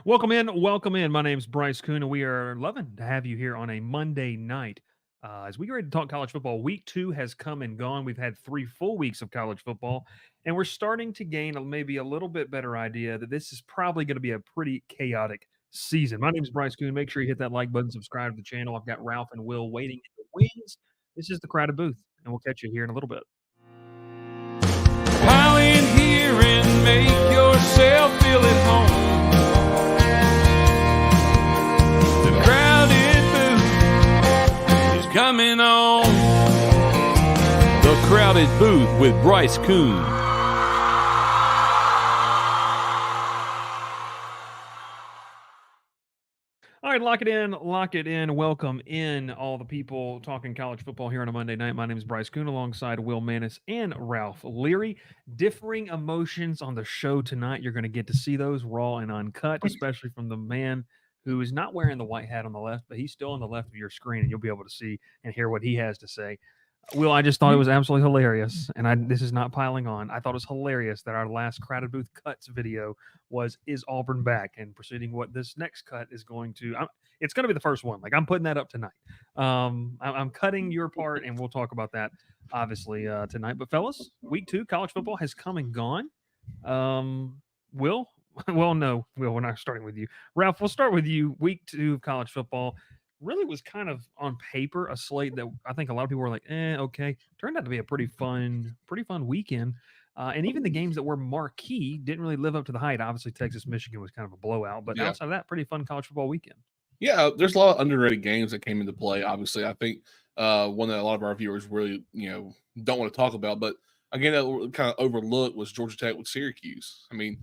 Welcome in. Welcome in. My name's Bryce Koon, and we are loving to have you here on a Monday night. As we get ready to talk college football, week 2 has come and gone. We've had 3 full weeks of college football, and we're starting to gain maybe a little bit better idea that this is probably going to be a pretty chaotic season. My name is Bryce Koon. Make sure you hit that like button, subscribe to the channel. I've got Ralph and Will waiting in the wings. This is the Crowded Booth, and we'll catch you here in a little bit. Pile in here and make yourself feel at home. Coming on the Crowded Booth with Bryce Koon. All right, lock it in, lock it in. Welcome in all the people talking college football here on a Monday night. My name is Bryce Koon alongside Will Manis and Ralph Leary. Differing emotions on the show tonight. You're going to get to see those raw and uncut, especially from the man who is not wearing the white hat on the left, but he's still on the left of your screen, and you'll be able to see and hear what he has to say. Will, I just thought it was absolutely hilarious, and this is not piling on. I thought it was hilarious that our last Crowded Booth Cuts video was "Is Auburn Back?" and proceeding what this next cut is going to. It's going to be the first one. Like, I'm putting that up tonight. I'm cutting your part, and we'll talk about that obviously tonight. But fellas, week 2 college football has come and gone. Will. Well, no, Will, we're not starting with you. Ralph, we'll start with you. Week 2 of college football really was kind of on paper a slate that I think a lot of people were like, okay. Turned out to be a pretty fun weekend. And even the games that were marquee didn't really live up to the hype. Obviously, Texas, Michigan was kind of a blowout, but outside of that, pretty fun college football weekend. Yeah, there's a lot of underrated games that came into play. Obviously, I think one that a lot of our viewers really, don't want to talk about, but again, that kind of overlooked was Georgia Tech with Syracuse. I mean,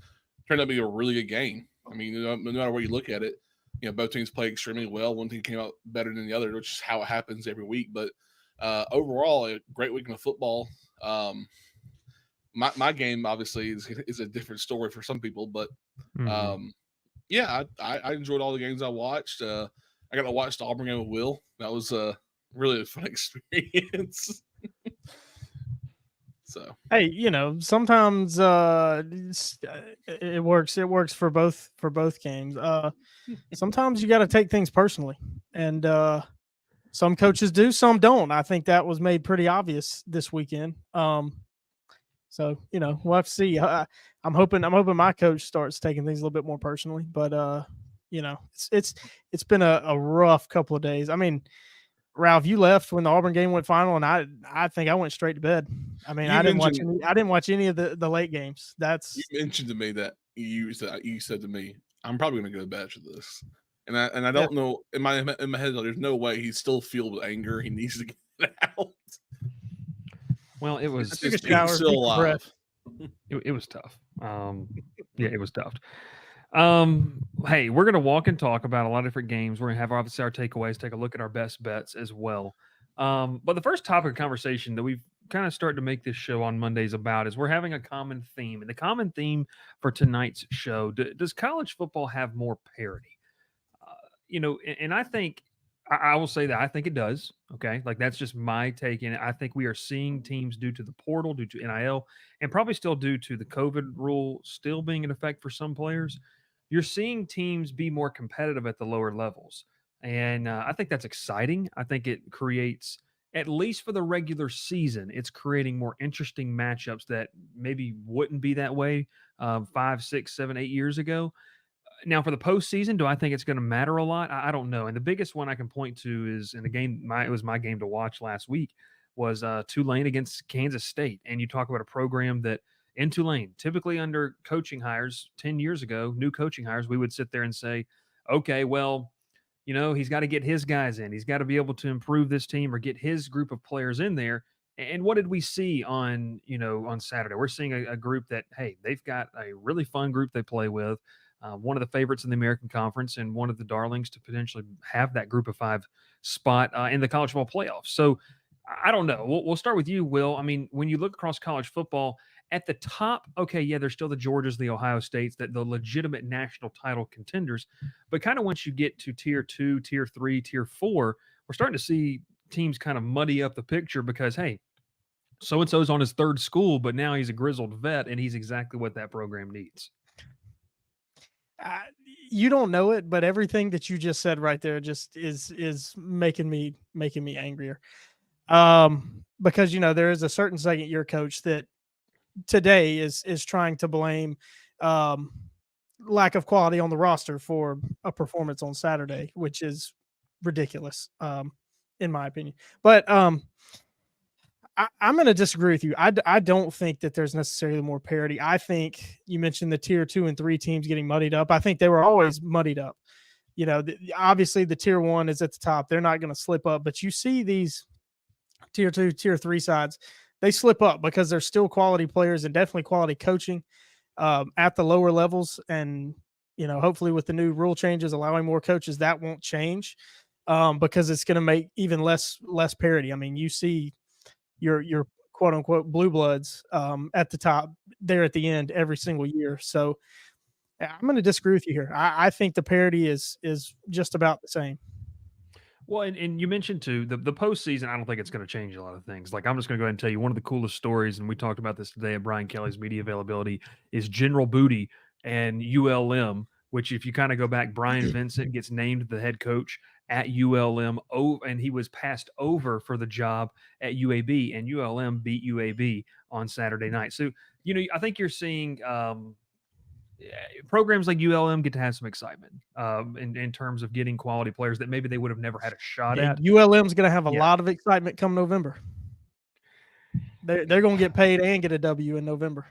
turned out to be a really good game. I mean, no matter where you look at it, both teams played extremely well. One team came out better than the other, which is how it happens every week. But overall, a great weekend of football. My game obviously is a different story for some people, but yeah, I enjoyed all the games I watched. I got to watch the Auburn game with Will. That was really a fun experience. So, hey, sometimes it works. It works for both games. Sometimes you got to take things personally, and some coaches do, some don't. I think that was made pretty obvious this weekend. So we'll have to see. I'm hoping my coach starts taking things a little bit more personally. But it's been a rough couple of days. I mean, Ralph, you left when the Auburn game went final, and I think I went straight to bed. I mean, I didn't watch any of the late games. You mentioned to me that you said to me, I'm probably going to go to bed after this, and I don't know in my head. There's no way he's still filled with anger. He needs to get it out. Well, it was took a shower, still alive. It was tough. Yeah, it was tough. Hey, we're going to walk and talk about a lot of different games. We're going to have obviously our takeaways, take a look at our best bets as well. But the first topic of conversation that we've kind of started to make this show on Mondays about is we're having a common theme. And the common theme for tonight's show, does college football have more parity? And I think, I will say that I think it does. Okay. Like, that's just my take. And I think we are seeing teams due to the portal, due to NIL, and probably still due to the COVID rule still being in effect for some players. You're seeing teams be more competitive at the lower levels. And I think that's exciting. I think it creates, at least for the regular season, it's creating more interesting matchups that maybe wouldn't be that way 5, 6, 7, 8 years ago. Now, for the postseason, do I think it's going to matter a lot? I don't know. And the biggest one I can point to is in the game, it was my game to watch last week, was Tulane against Kansas State. And you talk about a program that in Tulane, typically under coaching hires 10 years ago, new coaching hires, we would sit there and say, okay, well, he's got to get his guys in. He's got to be able to improve this team or get his group of players in there. And what did we see on Saturday? We're seeing a group that, hey, they've got a really fun group they play with. One of the favorites in the American Conference and one of the darlings to potentially have that group of 5 spot in the college football playoffs. So I don't know. We'll start with you, Will. I mean, when you look across college football, at the top, okay, yeah, there's still the Georgias, the Ohio States, that the legitimate national title contenders. But kind of once you get to tier 2, tier 3, tier 4, we're starting to see teams kind of muddy up the picture because, hey, so and so's on his third school, but now he's a grizzled vet and he's exactly what that program needs. Uh, you don't know it, but everything that you just said right there just is making me angrier. Because there is a certain second year coach that today is trying to blame um, lack of quality on the roster for a performance on Saturday, which is ridiculous, in my opinion. But I'm going to disagree with you. I don't think that there's necessarily more parity. I think you mentioned the tier 2 and 3 teams getting muddied up. I think they were always muddied up. Obviously the tier 1 is at the top. They're not going to slip up, but you see these tier 2, tier 3 sides, they slip up because there's still quality players and definitely quality coaching at the lower levels. And, hopefully with the new rule changes, allowing more coaches, that won't change because it's going to make even less parity. I mean, you see your quote unquote blue bloods at the top there at the end every single year. So I'm going to disagree with you here. I think the parity is just about the same. Well, and you mentioned too the postseason. I don't think it's going to change a lot of things. Like I'm just going to go ahead and tell you one of the coolest stories, and we talked about this today at Brian Kelly's media availability is General Booty and ULM. Which, if you kind of go back, Brian Vincent gets named the head coach at ULM, and he was passed over for the job at UAB, and ULM beat UAB on Saturday night. So I think you're seeing. Programs like ULM get to have some excitement in terms of getting quality players that maybe they would have never had a shot at. ULM's going to have a lot of excitement come November. They're going to get paid and get a W in November.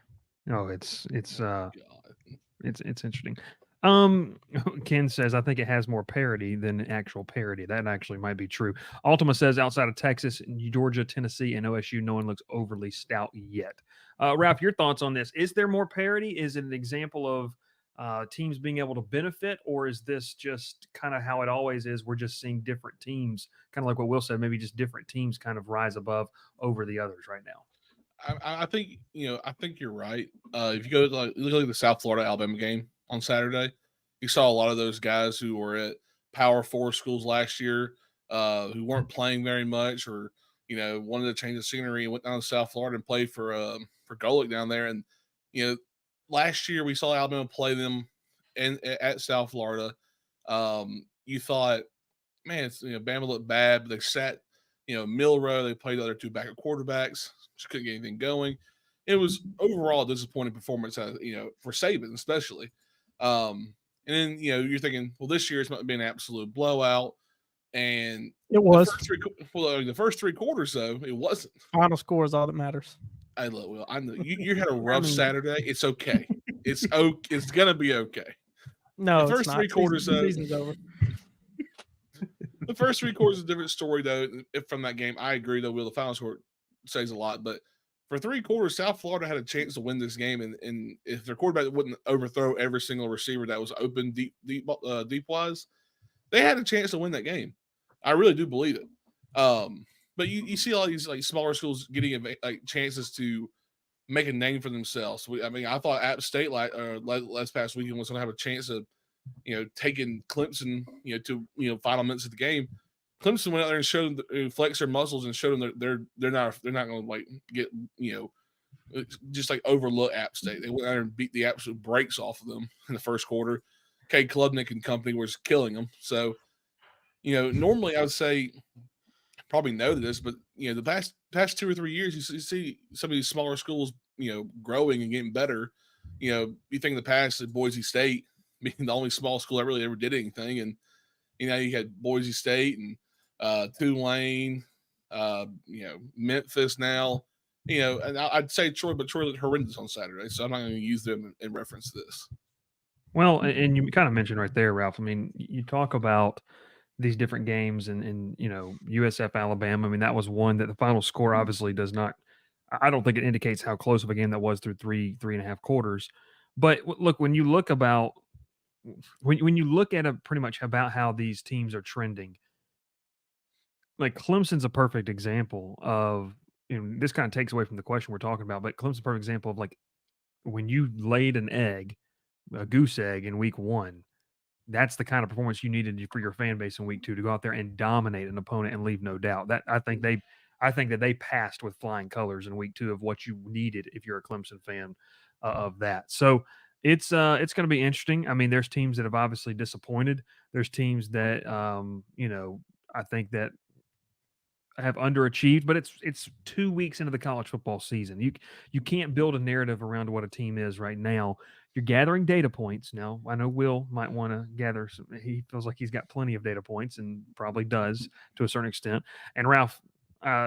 Oh, it's interesting. Ken says, I think it has more parity than actual parity. That actually might be true. Ultima says, outside of Texas, Georgia, Tennessee, and OSU, no one looks overly stout yet. Ralph, your thoughts on this? Is there more parity? Is it an example of teams being able to benefit, or is this just kind of how it always is? We're just seeing different teams, kind of like what Will said, maybe just different teams kind of rise above over the others right now. I think you're right. If you go to look at the South Florida Alabama game on Saturday, you saw a lot of those guys who were at Power 4 schools last year, who weren't playing very much, or wanted to change the scenery and went down to South Florida and played for Golick down there. And last year we saw Alabama play them at South Florida. You thought, man, Bama looked bad, but they sat Milrow. They played the other two backup quarterbacks. Just couldn't get anything going. It was overall a disappointing performance, for Saban especially. And then you're thinking, well, this year it's going to be an absolute blowout, and it was. The first three quarters, though, it wasn't. Final score is all that matters. I love Will. I know you had a rough Saturday. It's okay. It's gonna be okay. No, the first three quarters, season's over. The first three quarters is a different story, though. From that game, I agree, though. Will, the final score says a lot, but for three quarters, South Florida had a chance to win this game, and if their quarterback wouldn't overthrow every single receiver that was open deep wise, they had a chance to win that game. I really do believe it. But you see all these smaller schools getting chances to make a name for themselves. I thought App State last past weekend was going to have a chance of taking Clemson to final minutes of the game. Clemson went out there and showed them, flex their muscles and showed them they're not going to get just overlook App State. They went out there and beat the absolute brakes off of them in the first quarter. Cade Klubnik and company was killing them. So normally I would say probably know this, but the past 2 or 3 years you see some of these smaller schools growing and getting better. You think in the past that Boise State being the only small school that really ever did anything, and you had Boise State and Tulane, Memphis now, and I'd say Troy, but Troy looked horrendous on Saturday, so I'm not going to use them in reference to this. Well, and you kind of mentioned right there, Ralph. I mean, you talk about these different games and USF Alabama. I mean, that was one that the final score obviously does not. I don't think it indicates how close of a game that was through three and a half quarters. But look, when you look at pretty much about how these teams are trending, like Clemson's a perfect example of, this kind of takes away from the question we're talking about, but Clemson's a perfect example of like when you laid an egg, a goose egg in week 1, that's the kind of performance you needed for your fan base in week 2 to go out there and dominate an opponent and leave no doubt. That I think that they passed with flying colors in week 2 of what you needed if you're a Clemson fan of that. So it's going to be interesting. I mean, there's teams that have obviously disappointed. There's teams that I think that have underachieved, but it's 2 weeks into the college football season. You can't build a narrative around what a team is right now. You're gathering data points now. I know Will might want to gather some. He feels like he's got plenty of data points and probably does to a certain extent. And Ralph,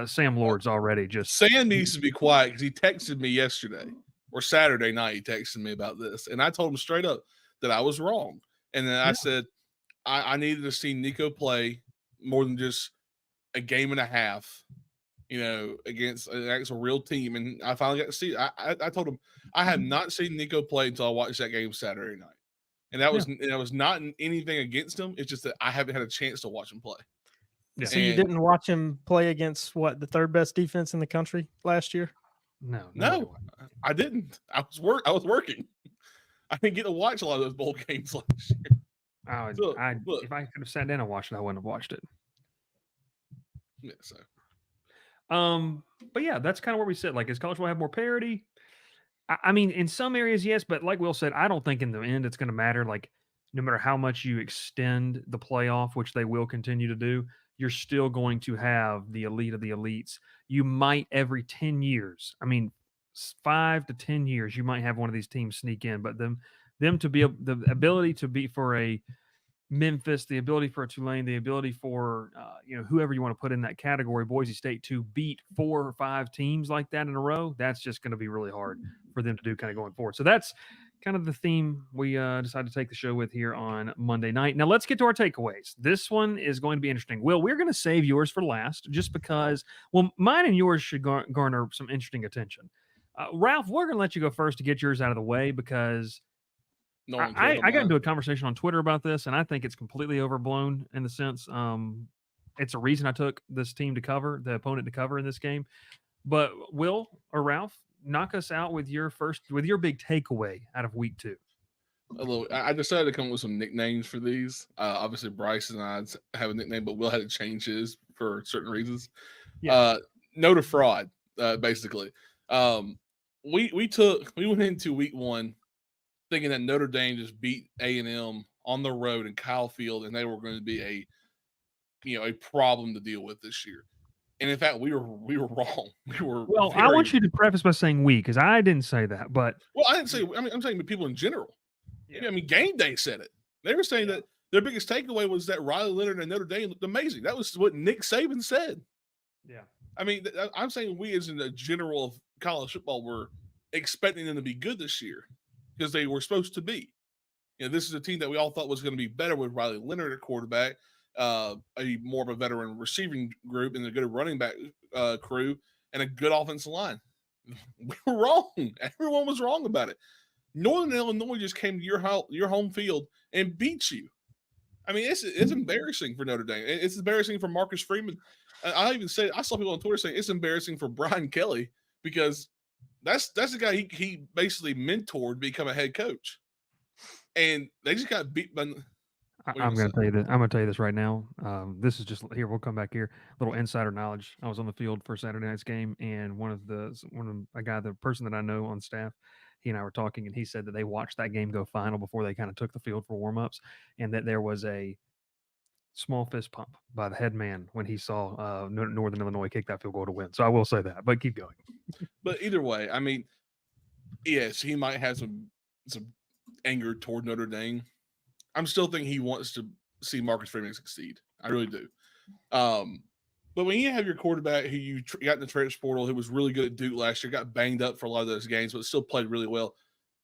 Sam Lord's already just Sam needs to be quiet because he texted me yesterday or Saturday night. He texted me about this, and I told him straight up that I was wrong. And then I said I needed to see Nico play more than just a game and a half, against a real team. And I finally got to see it. I told him I have not seen Nico play until I watched that game Saturday night. And that was not anything against him. It's just that I haven't had a chance to watch him play. Yeah. So you didn't watch him play against the third best defense in the country last year? No, I didn't. I was working. I didn't get to watch a lot of those bowl games last year. If I could have sat down and watched it, I wouldn't have watched it. Yeah, so. But yeah, that's kind of where we sit. Like, is college football have more parity? I mean, in some areas, yes, but like Will said, I don't think in the end it's going to matter. Like, no matter how much you extend the playoff, which they will continue to do, you're still going to have the elite of the elites. You might every 10 years, 5 to 10 years, you might have one of these teams sneak in, but them to be the ability to be for a Memphis, the ability for a Tulane, the ability for whoever you want to put in that category, Boise State, to beat 4 or 5 teams like that in a row, that's just going to be really hard for them to do kind of going forward. So that's kind of the theme we decided to take the show with here on Monday night. Now let's get to our takeaways. This one is going to be interesting. Will, we're going to save yours for last just because, mine and yours should garner some interesting attention. Ralph, we're going to let you go first to get yours out of the way because I got into a conversation on Twitter about this, and I think it's completely overblown in the sense it's a reason I took this team to cover, the opponent to cover in this game. But Will or Ralph, knock us out with your big takeaway out of week 2. I decided to come up with some nicknames for these. Obviously, Bryce and I have a nickname, but Will had to change his for certain reasons. Yeah. No to fraud, basically. We went into week 1 thinking that Notre Dame just beat A&M on the road in Kyle Field, and they were going to be a problem to deal with this year. And in fact, we were wrong. I want you to preface by saying we, because I didn't say that, but I didn't say. I'm saying people in general. Yeah. Game Day said it. They were saying that their biggest takeaway was that Riley Leonard and Notre Dame looked amazing. That was what Nick Saban said. Yeah. I'm saying we, as in the general of college football, were expecting them to be good this year because they were supposed to be. This is a team that we all thought was going to be better with Riley Leonard at quarterback, a more of a veteran receiving group, and a good running back crew, and a good offensive line. We were wrong. Everyone was wrong about it. Northern Illinois just came to your home field and beat you. It's embarrassing for Notre Dame. It's embarrassing for Marcus Freeman. I saw people on Twitter saying it's embarrassing for Brian Kelly because that's the guy he basically mentored to become a head coach. And they just got beat by. I'm going to tell you this. I'm going to tell you this right now. This is just here. We'll come back here. Little insider knowledge. I was on the field for Saturday night's game, and the person that I know on staff, he and I were talking, and he said that they watched that game go final before they kind of took the field for warmups, and that there was a small fist pump by the head man when he saw Northern Illinois kick that field goal to win. So I will say that, but keep going. But either way, yes, he might have some anger toward Notre Dame. I'm still thinking he wants to see Marcus Freeman succeed. I really do. But when you have your quarterback who you got in the transfer portal, who was really good at Duke last year, got banged up for a lot of those games, but still played really well.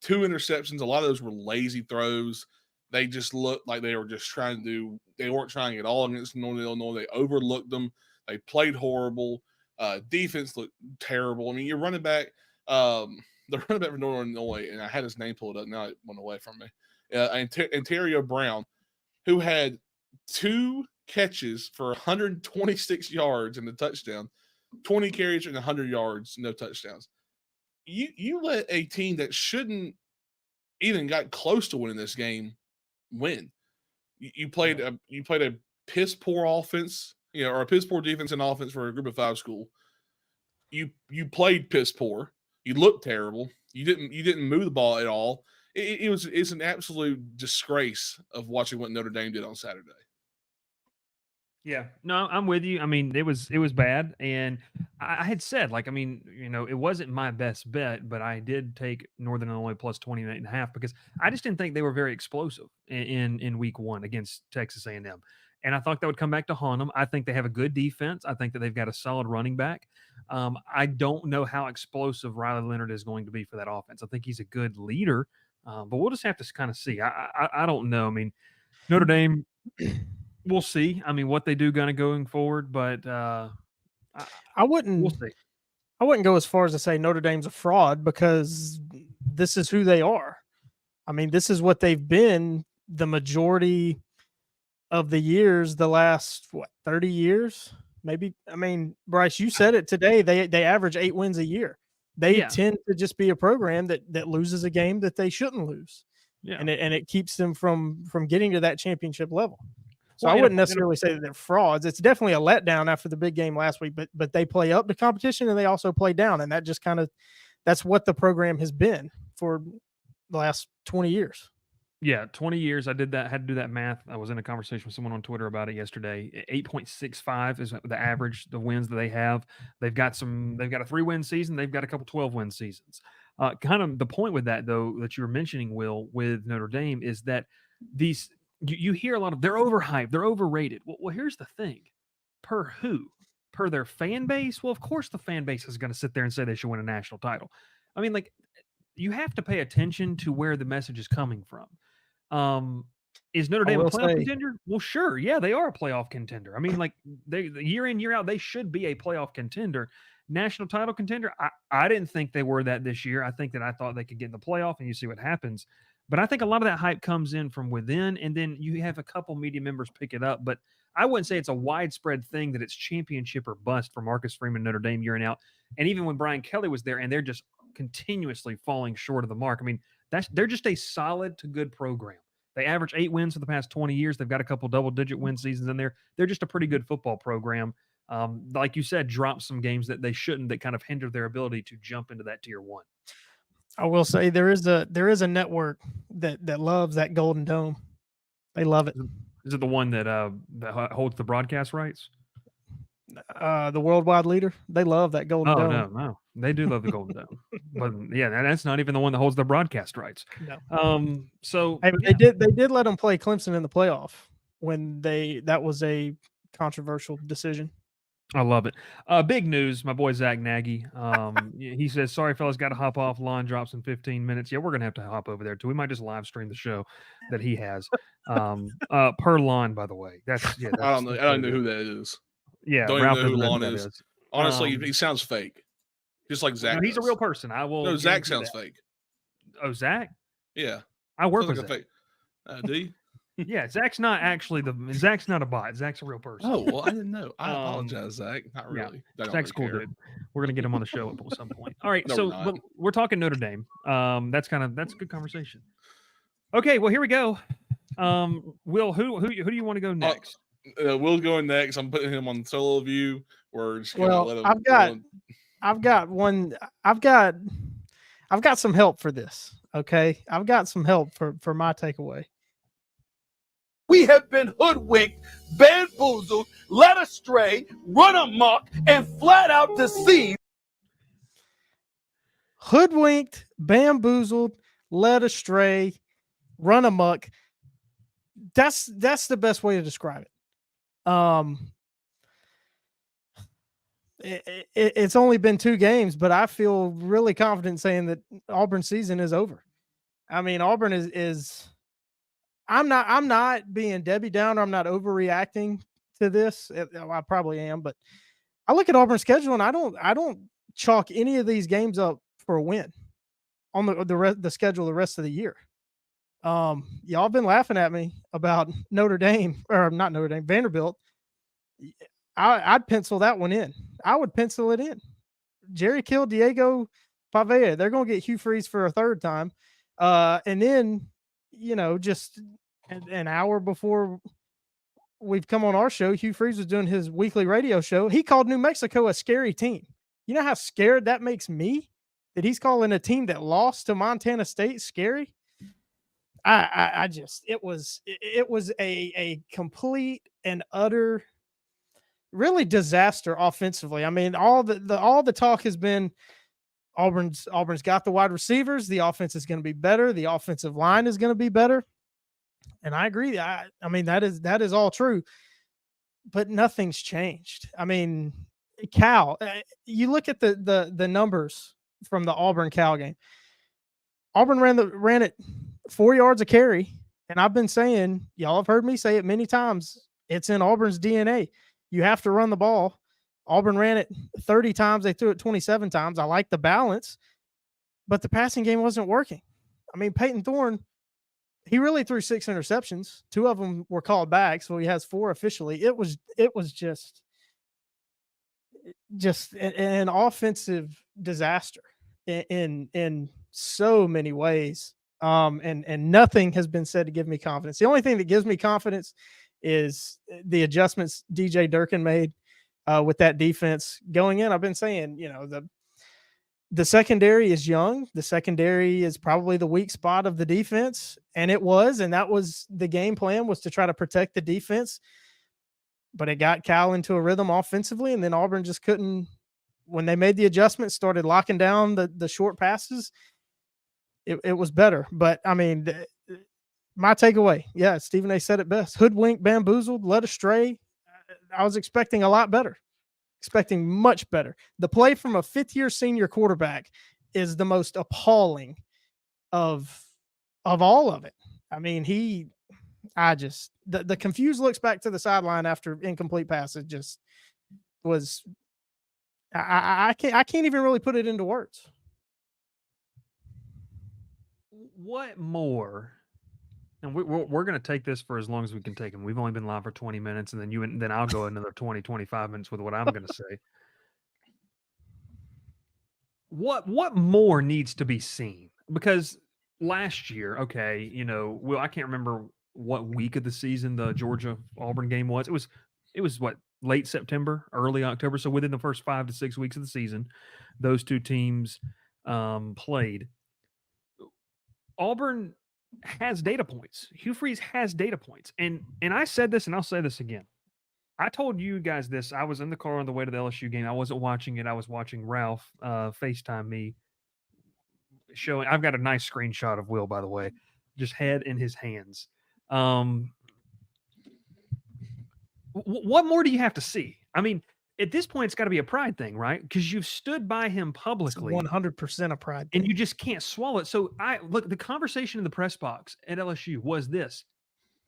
2 interceptions. A lot of those were lazy throws. They just looked like they were just trying to they weren't trying at all against Northern Illinois. They overlooked them. They played horrible. Defense looked terrible. Your running back, the running back for Northern Illinois, and I had his name pulled up. Now it went away from me. Ontario Brown, who had 2 catches for 126 yards and a touchdown, 20 carries and 100 yards, no touchdowns. You let a team that shouldn't even got close to winning this game win. You played a piss poor offense, or a piss poor defense and offense for a group of 5 school. You played piss poor. You looked terrible. You didn't move the ball at all. It's an absolute disgrace of watching what Notre Dame did on Saturday. Yeah, no, I'm with you. I mean, it was bad, and I had said, like, I mean, it wasn't my best bet, but I did take Northern Illinois plus 28.5 because I just didn't think they were very explosive in week 1 against Texas A&M, and I thought that would come back to haunt them. I think they have a good defense. I think that they've got a solid running back. I don't know how explosive Riley Leonard is going to be for that offense. I think he's a good leader, but we'll just have to kind of see. I don't know. I mean, Notre Dame. We'll see. I mean, what they do going forward, but I wouldn't. We'll see. I wouldn't go as far as to say Notre Dame's a fraud because this is who they are. I mean, this is what they've been the majority of the years, the last 30 years, maybe. I mean, Bryce, you said it today. They average 8 wins a year. They tend to just be a program that loses a game that they shouldn't lose. Yeah, and it keeps them from getting to that championship level. So I wouldn't necessarily say that they're frauds. It's definitely a letdown after the big game last week, but they play up to competition and they also play down. And that just that's what the program has been for the last 20 years. Yeah, 20 years. I had to do that math. I was in a conversation with someone on Twitter about it yesterday. 8.65 is the average, the wins that they have. They've got a 3-win season. They've got a couple 12-win seasons. Kind of the point with that, though, that you were mentioning, Will, with Notre Dame is that these – you hear a lot of they're overhyped, they're overrated. Well, here's the thing. Per who? Per their fan base? Well, of course the fan base is going to sit there and say they should win a national title. I mean, like, you have to pay attention to where the message is coming from. Is Notre Dame a playoff contender? Well, sure. Yeah, they are a playoff contender. I mean, like, year in, year out, they should be a playoff contender. National title contender? I didn't think they were that this year. I thought they could get in the playoff, and you see what happens. But I think a lot of that hype comes in from within, and then you have a couple media members pick it up. But I wouldn't say it's a widespread thing that it's championship or bust for Marcus Freeman, Notre Dame, year in out. And even when Brian Kelly was there, and they're just continuously falling short of the mark. I mean, they're just a solid to good program. They average 8 wins for the past 20 years. They've got a couple double-digit win seasons in there. They're just a pretty good football program. Like you said, drop some games that they shouldn't, that kind of hinder their ability to jump into that tier 1. I will say there is a network that loves that Golden Dome. They love it. Is it the one that holds the broadcast rights? The worldwide leader. They love that Golden Dome. No, they do love the Golden Dome. But yeah, that's not even the one that holds the broadcast rights. No. So hey, they did let them play Clemson in the playoff when that was a controversial decision. I love it. Big news, my boy Zach Nagy. He says, "Sorry, fellas, got to hop off. Line drops in 15 minutes." Yeah, we're gonna have to hop over there too. We might just live stream the show that he has. Per Lon, by the way. That's I don't know who that is. Yeah, don't Ralph even know who Lon is. Honestly, he sounds fake, just like Zach. No, he's a real person. I will. No, Zach sounds fake. Oh, Zach? Yeah, I work with Zach. Do you? Yeah, Zach's not a bot. Zach's a real person. Oh, well, I didn't know. I apologize, Zach. Not really. Yeah, Zach's cool, dude. We're gonna get him on the show at some point. All right, no, we're talking Notre Dame. That's a good conversation. Okay, well, here we go. Will, who do you want to go next? Will's going next. I'm putting him on solo view. We're just gonna let him. I've got some help for this. Okay, I've got some help for my takeaway. We have been hoodwinked, bamboozled, led astray, run amok, and flat out deceived. Hoodwinked, bamboozled, led astray, run amok. That's the best way to describe it. It's only been 2 games, but I feel really confident saying that Auburn's season is over. I mean, Auburn is. I'm not being Debbie Downer. I'm not overreacting to this. I probably am, but I look at Auburn's schedule and I don't chalk any of these games up for a win on the schedule the rest of the year. Y'all been laughing at me about Notre Dame, or not Notre Dame, Vanderbilt. I'd pencil that one in. I would pencil it in. Jerry Kill, Diego Pavea, they're going to get Hugh Freeze for a third time. And then, just an hour before we've come on our show, Hugh Freeze was doing his weekly radio show. He called New Mexico a scary team. You know how scared that makes me? That he's calling a team that lost to Montana State scary? It was a complete and utter really disaster offensively. I mean, all the talk has been Auburn's got the wide receivers. The offense is going to be better. The offensive line is going to be better. And I agree. I mean, that is all true, but nothing's changed. I mean, Cal, you look at the numbers from the Auburn-Cal game. Auburn ran it 4 yards a carry, and I've been saying, y'all have heard me say it many times, it's in Auburn's DNA. You have to run the ball. Auburn ran it 30 times. They threw it 27 times. I like the balance, but the passing game wasn't working. I mean, Peyton Thorne, he really threw 6 interceptions. 2 of them were called back, so he has 4 officially. It was just an offensive disaster in so many ways. And nothing has been said to give me confidence. The only thing that gives me confidence is the adjustments DJ Durkin made with that defense going in. I've been saying, the secondary is young. The secondary is probably the weak spot of the defense, and it was, and that was the game plan, was to try to protect the defense. But it got Cal into a rhythm offensively, and then Auburn just couldn't. When they made the adjustments, started locking down the short passes, it was better. But I mean, my takeaway, yeah, Stephen A. said it best: hoodwinked, bamboozled, led astray. I was expecting a lot better. Expecting much better. The play from a fifth-year senior quarterback is the most appalling of all of it. I mean, the confused looks back to the sideline after incomplete passes just was. I can't even really put it into words. What more? And we're going to take this for as long as we can take them. We've only been live for 20 minutes, and then I'll go another 20, 25 minutes with what I'm going to say. What more needs to be seen? Because last year, okay, I can't remember what week of the season the Georgia Auburn game was. It was what, late September, early October. So within the first 5 to 6 weeks of the season, those two teams played. Auburn has data points. Hugh Freeze has data points. And I said this, and I'll say this again. I told you guys this. I was in the car on the way to the LSU game. I wasn't watching it. I was watching Ralph FaceTime me showing. I've got a nice screenshot of Will, by the way, just head in his hands. What more do you have to see? I mean, at this point, it's got to be a pride thing, right? Because you've stood by him publicly. It's 100% a pride thing. And you just can't swallow it. So look, the conversation in the press box at LSU was this.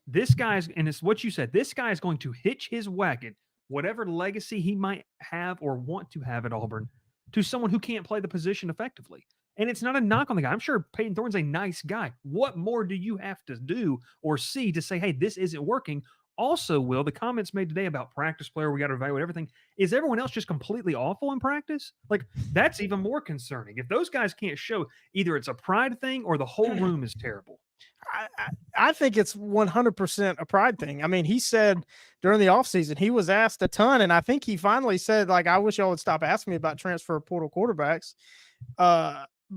This guy's, and it's what you said, this guy is going to hitch his wagon, whatever legacy he might have or want to have at Auburn, to someone who can't play the position effectively. And it's not a knock on the guy. I'm sure Peyton Thorne's a nice guy. What more do you have to do or see to say, hey, this isn't working? Also, Will, the comments made today about practice player, we got to evaluate everything. Is everyone else just completely awful in practice? Like, that's even more concerning. If those guys can't show, either it's a pride thing or the whole room is terrible. I think it's 100% a pride thing. I mean, he said during the offseason, he was asked a ton, and I think he finally said, like, I wish y'all would stop asking me about transfer portal quarterbacks,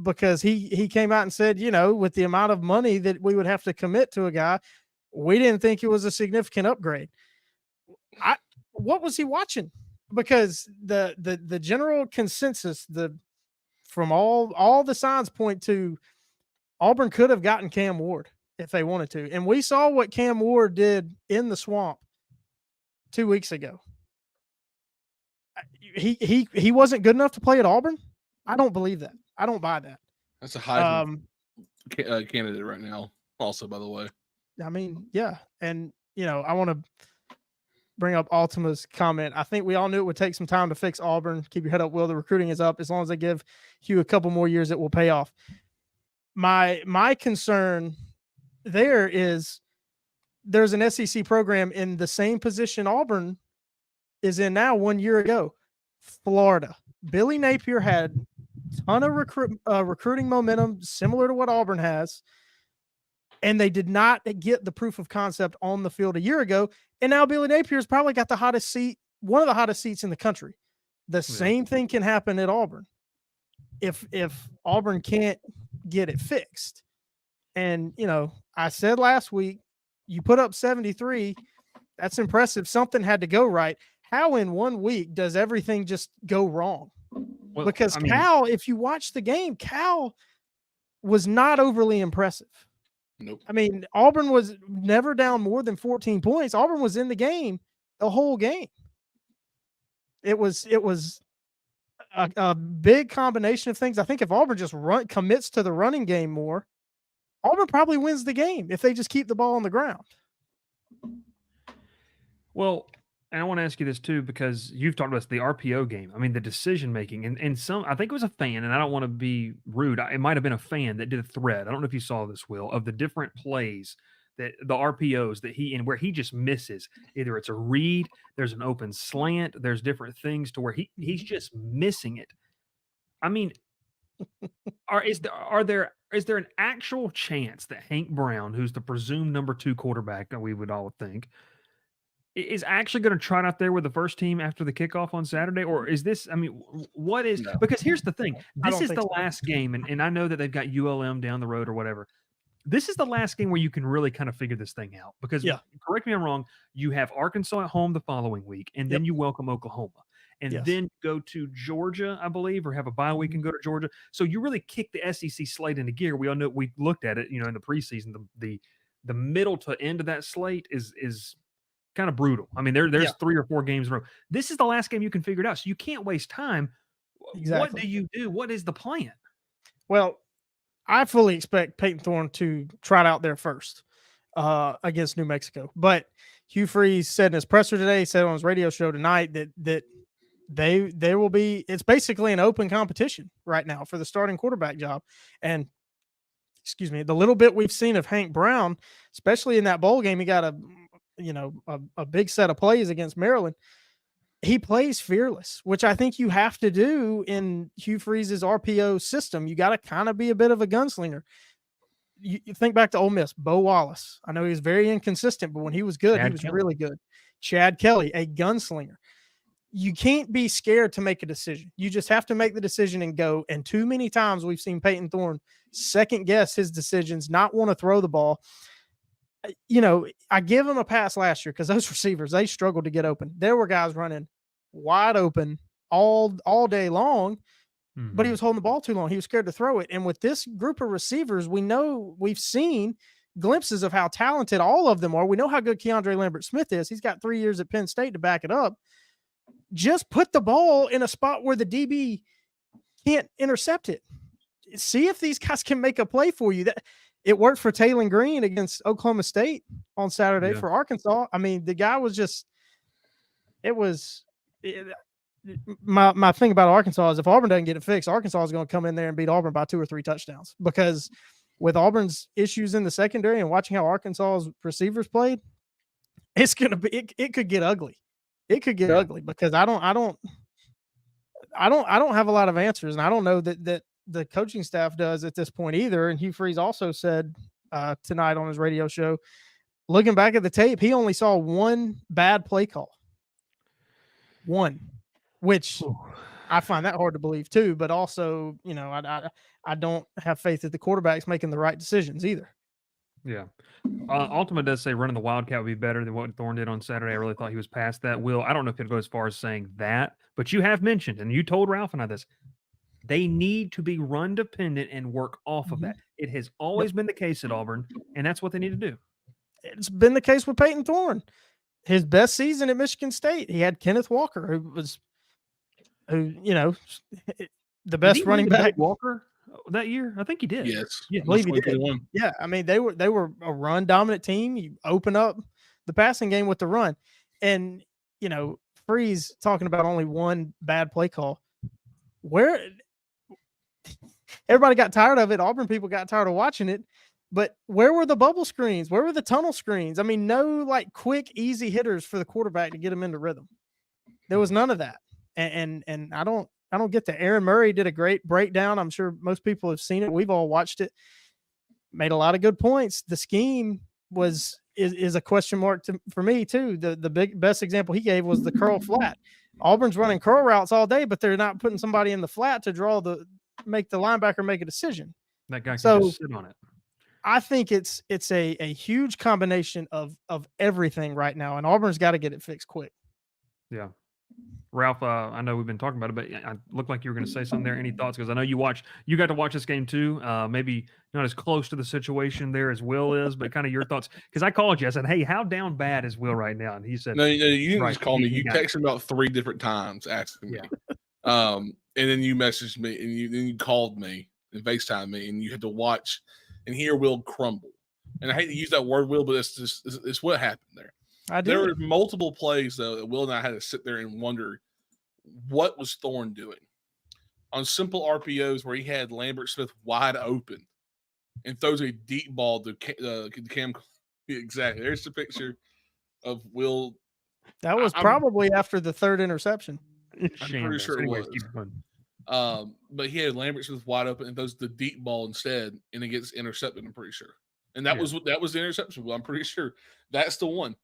because he came out and said, with the amount of money that we would have to commit to a guy, we didn't think it was a significant upgrade. What was he watching? Because the general consensus, from all the signs point to Auburn could have gotten Cam Ward if they wanted to. And we saw what Cam Ward did in the swamp 2 weeks ago. He wasn't good enough to play at Auburn. I don't believe that. I don't buy that. That's a Heisman candidate right now. Also, by the way. I mean, yeah. And, I want to bring up Altima's comment. I think we all knew it would take some time to fix Auburn. Keep your head up, Will. The recruiting is up. As long as they give Hugh a couple more years, it will pay off. My concern, there's an SEC program in the same position Auburn is in now 1 year ago, Florida. Billy Napier had a ton of recruiting momentum similar to what Auburn has, and they did not get the proof of concept on the field a year ago. And now Billy Napier's probably got the hottest seat, one of the hottest seats in the country. The same thing can happen at Auburn if Auburn can't get it fixed. And, I said last week, you put up 73, that's impressive. Something had to go right. How in 1 week does everything just go wrong? Well, Because Cal, if you watch the game, Cal was not overly impressive. Nope. I mean, Auburn was never down more than 14 points. Auburn was in the game the whole game. It was a big combination of things. I think if Auburn just commits to the running game more, Auburn probably wins the game if they just keep the ball on the ground. Well, and I want to ask you this too, because you've talked about the RPO game. I mean, the decision making, and some, I think it was a fan, and I don't want to be rude. It might have been a fan that did a thread. I don't know if you saw this, Will, of the different plays that the RPOs that where he just misses. Either it's a read, there's an open slant, there's different things to where he's just missing it. I mean, is there an actual chance that Hank Brown, who's the presumed number 2 quarterback, we would all think, is actually going to trot out there with the first team after the kickoff on Saturday? Or is this, what is, because here's the thing, this is the last game, and I know that they've got ULM down the road or whatever. This is the last game where you can really kind of figure this thing out, because correct me if I'm wrong, you have Arkansas at home the following week, and then you welcome Oklahoma, and then go to Georgia, I believe, or have a bye week and go to Georgia. So you really kick the SEC slate into gear. We all know, we looked at it, in the preseason, the middle to end of that slate is kind of brutal. I mean, there's 3 or 4 games in a row. This is the last game you can figure it out, so you can't waste time. Exactly. What do you do? What is the plan? Well, I fully expect Peyton Thorne to trot out there first against New Mexico. But Hugh Freeze said in his presser today, said on his radio show tonight that they will be, it's basically an open competition right now for the starting quarterback job. And the little bit we've seen of Hank Brown, especially in that bowl game, he got a big set of plays against Maryland. He plays fearless, which I think you have to do in Hugh Freeze's RPO system. You got to kind of be a bit of a gunslinger. You think back to Ole Miss, Bo Wallace. I know he was very inconsistent, but when he was good, he was really good. Chad Kelly, a gunslinger. You can't be scared to make a decision. You just have to make the decision and go. And too many times we've seen Peyton Thorne second guess his decisions, not want to throw the ball. I give him a pass last year because those receivers, they struggled to get open. There were guys running wide open all day long, but he was holding the ball too long. He was scared to throw it. And with this group of receivers, we've seen glimpses of how talented all of them are. We know how good Keandre Lambert-Smith is. He's got 3 years at Penn State to back it up. Just put the ball in a spot where the DB can't intercept it. See if these guys can make a play for you. It worked for Taylor Green against Oklahoma State on Saturday for Arkansas. I mean, the guy was just my thing about Arkansas is if Auburn doesn't get it fixed, Arkansas is going to come in there and beat Auburn by 2 or 3 touchdowns, because with Auburn's issues in the secondary and watching how Arkansas's receivers played, it's going to be, it could get ugly. It could get ugly because I don't have a lot of answers, and I don't know that the coaching staff does at this point either. And Hugh Freeze also said tonight on his radio show, looking back at the tape, he only saw 1 bad play call. 1, which I find that hard to believe too. But also, I don't have faith that the quarterback's making the right decisions either. Yeah. Ultima does say running the Wildcat would be better than what Thorne did on Saturday. I really thought he was past that. Will, I don't know if he'll go as far as saying that, but you have mentioned, and you told Ralph and I this, they need to be run dependent and work off of that. It has always been the case at Auburn, and that's what they need to do. It's been the case with Peyton Thorne. His best season at Michigan State, he had Kenneth Walker, the best running back. Walker that year, I think he did. Yes, yeah, I believe he did. Yeah, I mean they were a run dominant team. You open up the passing game with the run, and Freeze talking about only 1 bad play call. Where everybody got tired of it. Auburn people got tired of watching it. But where were the bubble screens? Where were the tunnel screens? I mean, no like quick, easy hitters for the quarterback to get him into rhythm. There was none of that. And I don't get that. Aaron Murray did a great breakdown. I'm sure most people have seen it. We've all watched it. Made a lot of good points. The scheme is a question mark for me too. The best example he gave was the curl flat. Auburn's running curl routes all day, but they're not putting somebody in the flat to make the linebacker make a decision. That guy can just sit on it. I think it's a huge combination of everything right now, and Auburn's got to get it fixed quick. Yeah. Ralph, I know we've been talking about it, but I looked like you were going to say something there. Any thoughts? Because I know you got to watch this game too. Maybe not as close to the situation there as Will is, but kind of your thoughts. Because I called you, I said, "Hey, how down bad is Will right now?" And he said, "No, you didn't right, just call me. You texted about 3 different times asking me, and then you messaged me, and then you called me and FaceTimed me, and you had to watch and hear Will crumble. And I hate to use that word, Will, but it's what happened there. There were multiple plays though that Will and I had to sit there and wonder what was Thorne doing on simple RPOs where he had Lambert Smith wide open and throws a deep ball to Cam. Exactly. There's the picture of Will. That was probably after the 3rd interception. I'm pretty sure it was. But he had Lambert Smith wide open and throws the deep ball instead, and it gets intercepted. I'm pretty sure, and that was the interception. Well, I'm pretty sure that's the one.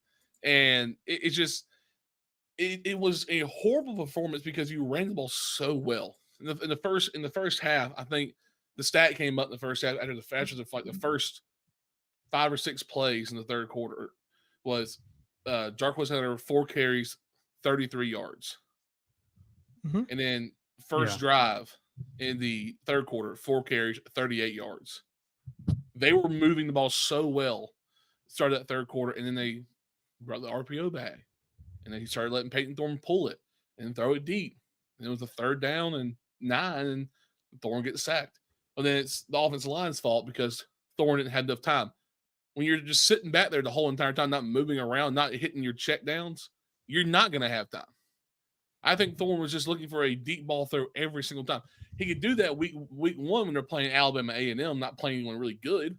And it was a horrible performance because you ran the ball so well in the first half. I think the stat came up in the first half after the first 5 or 6 plays in the third quarter was Jarquez had over 4 carries, 33 yards, and then first drive in the third quarter, 4 carries, 38 yards. They were moving the ball so well, started that third quarter, and then they brought the RPO back, and then he started letting Peyton Thorne pull it and throw it deep. And it was a 3rd down and 9, and Thorne gets sacked. And then it's the offensive line's fault because Thorne didn't have enough time. When you're just sitting back there the whole entire time, not moving around, not hitting your check downs, you're not going to have time. I think Thorne was just looking for a deep ball throw every single time. He could do that week 1 when they're playing Alabama A&M, not playing anyone really good.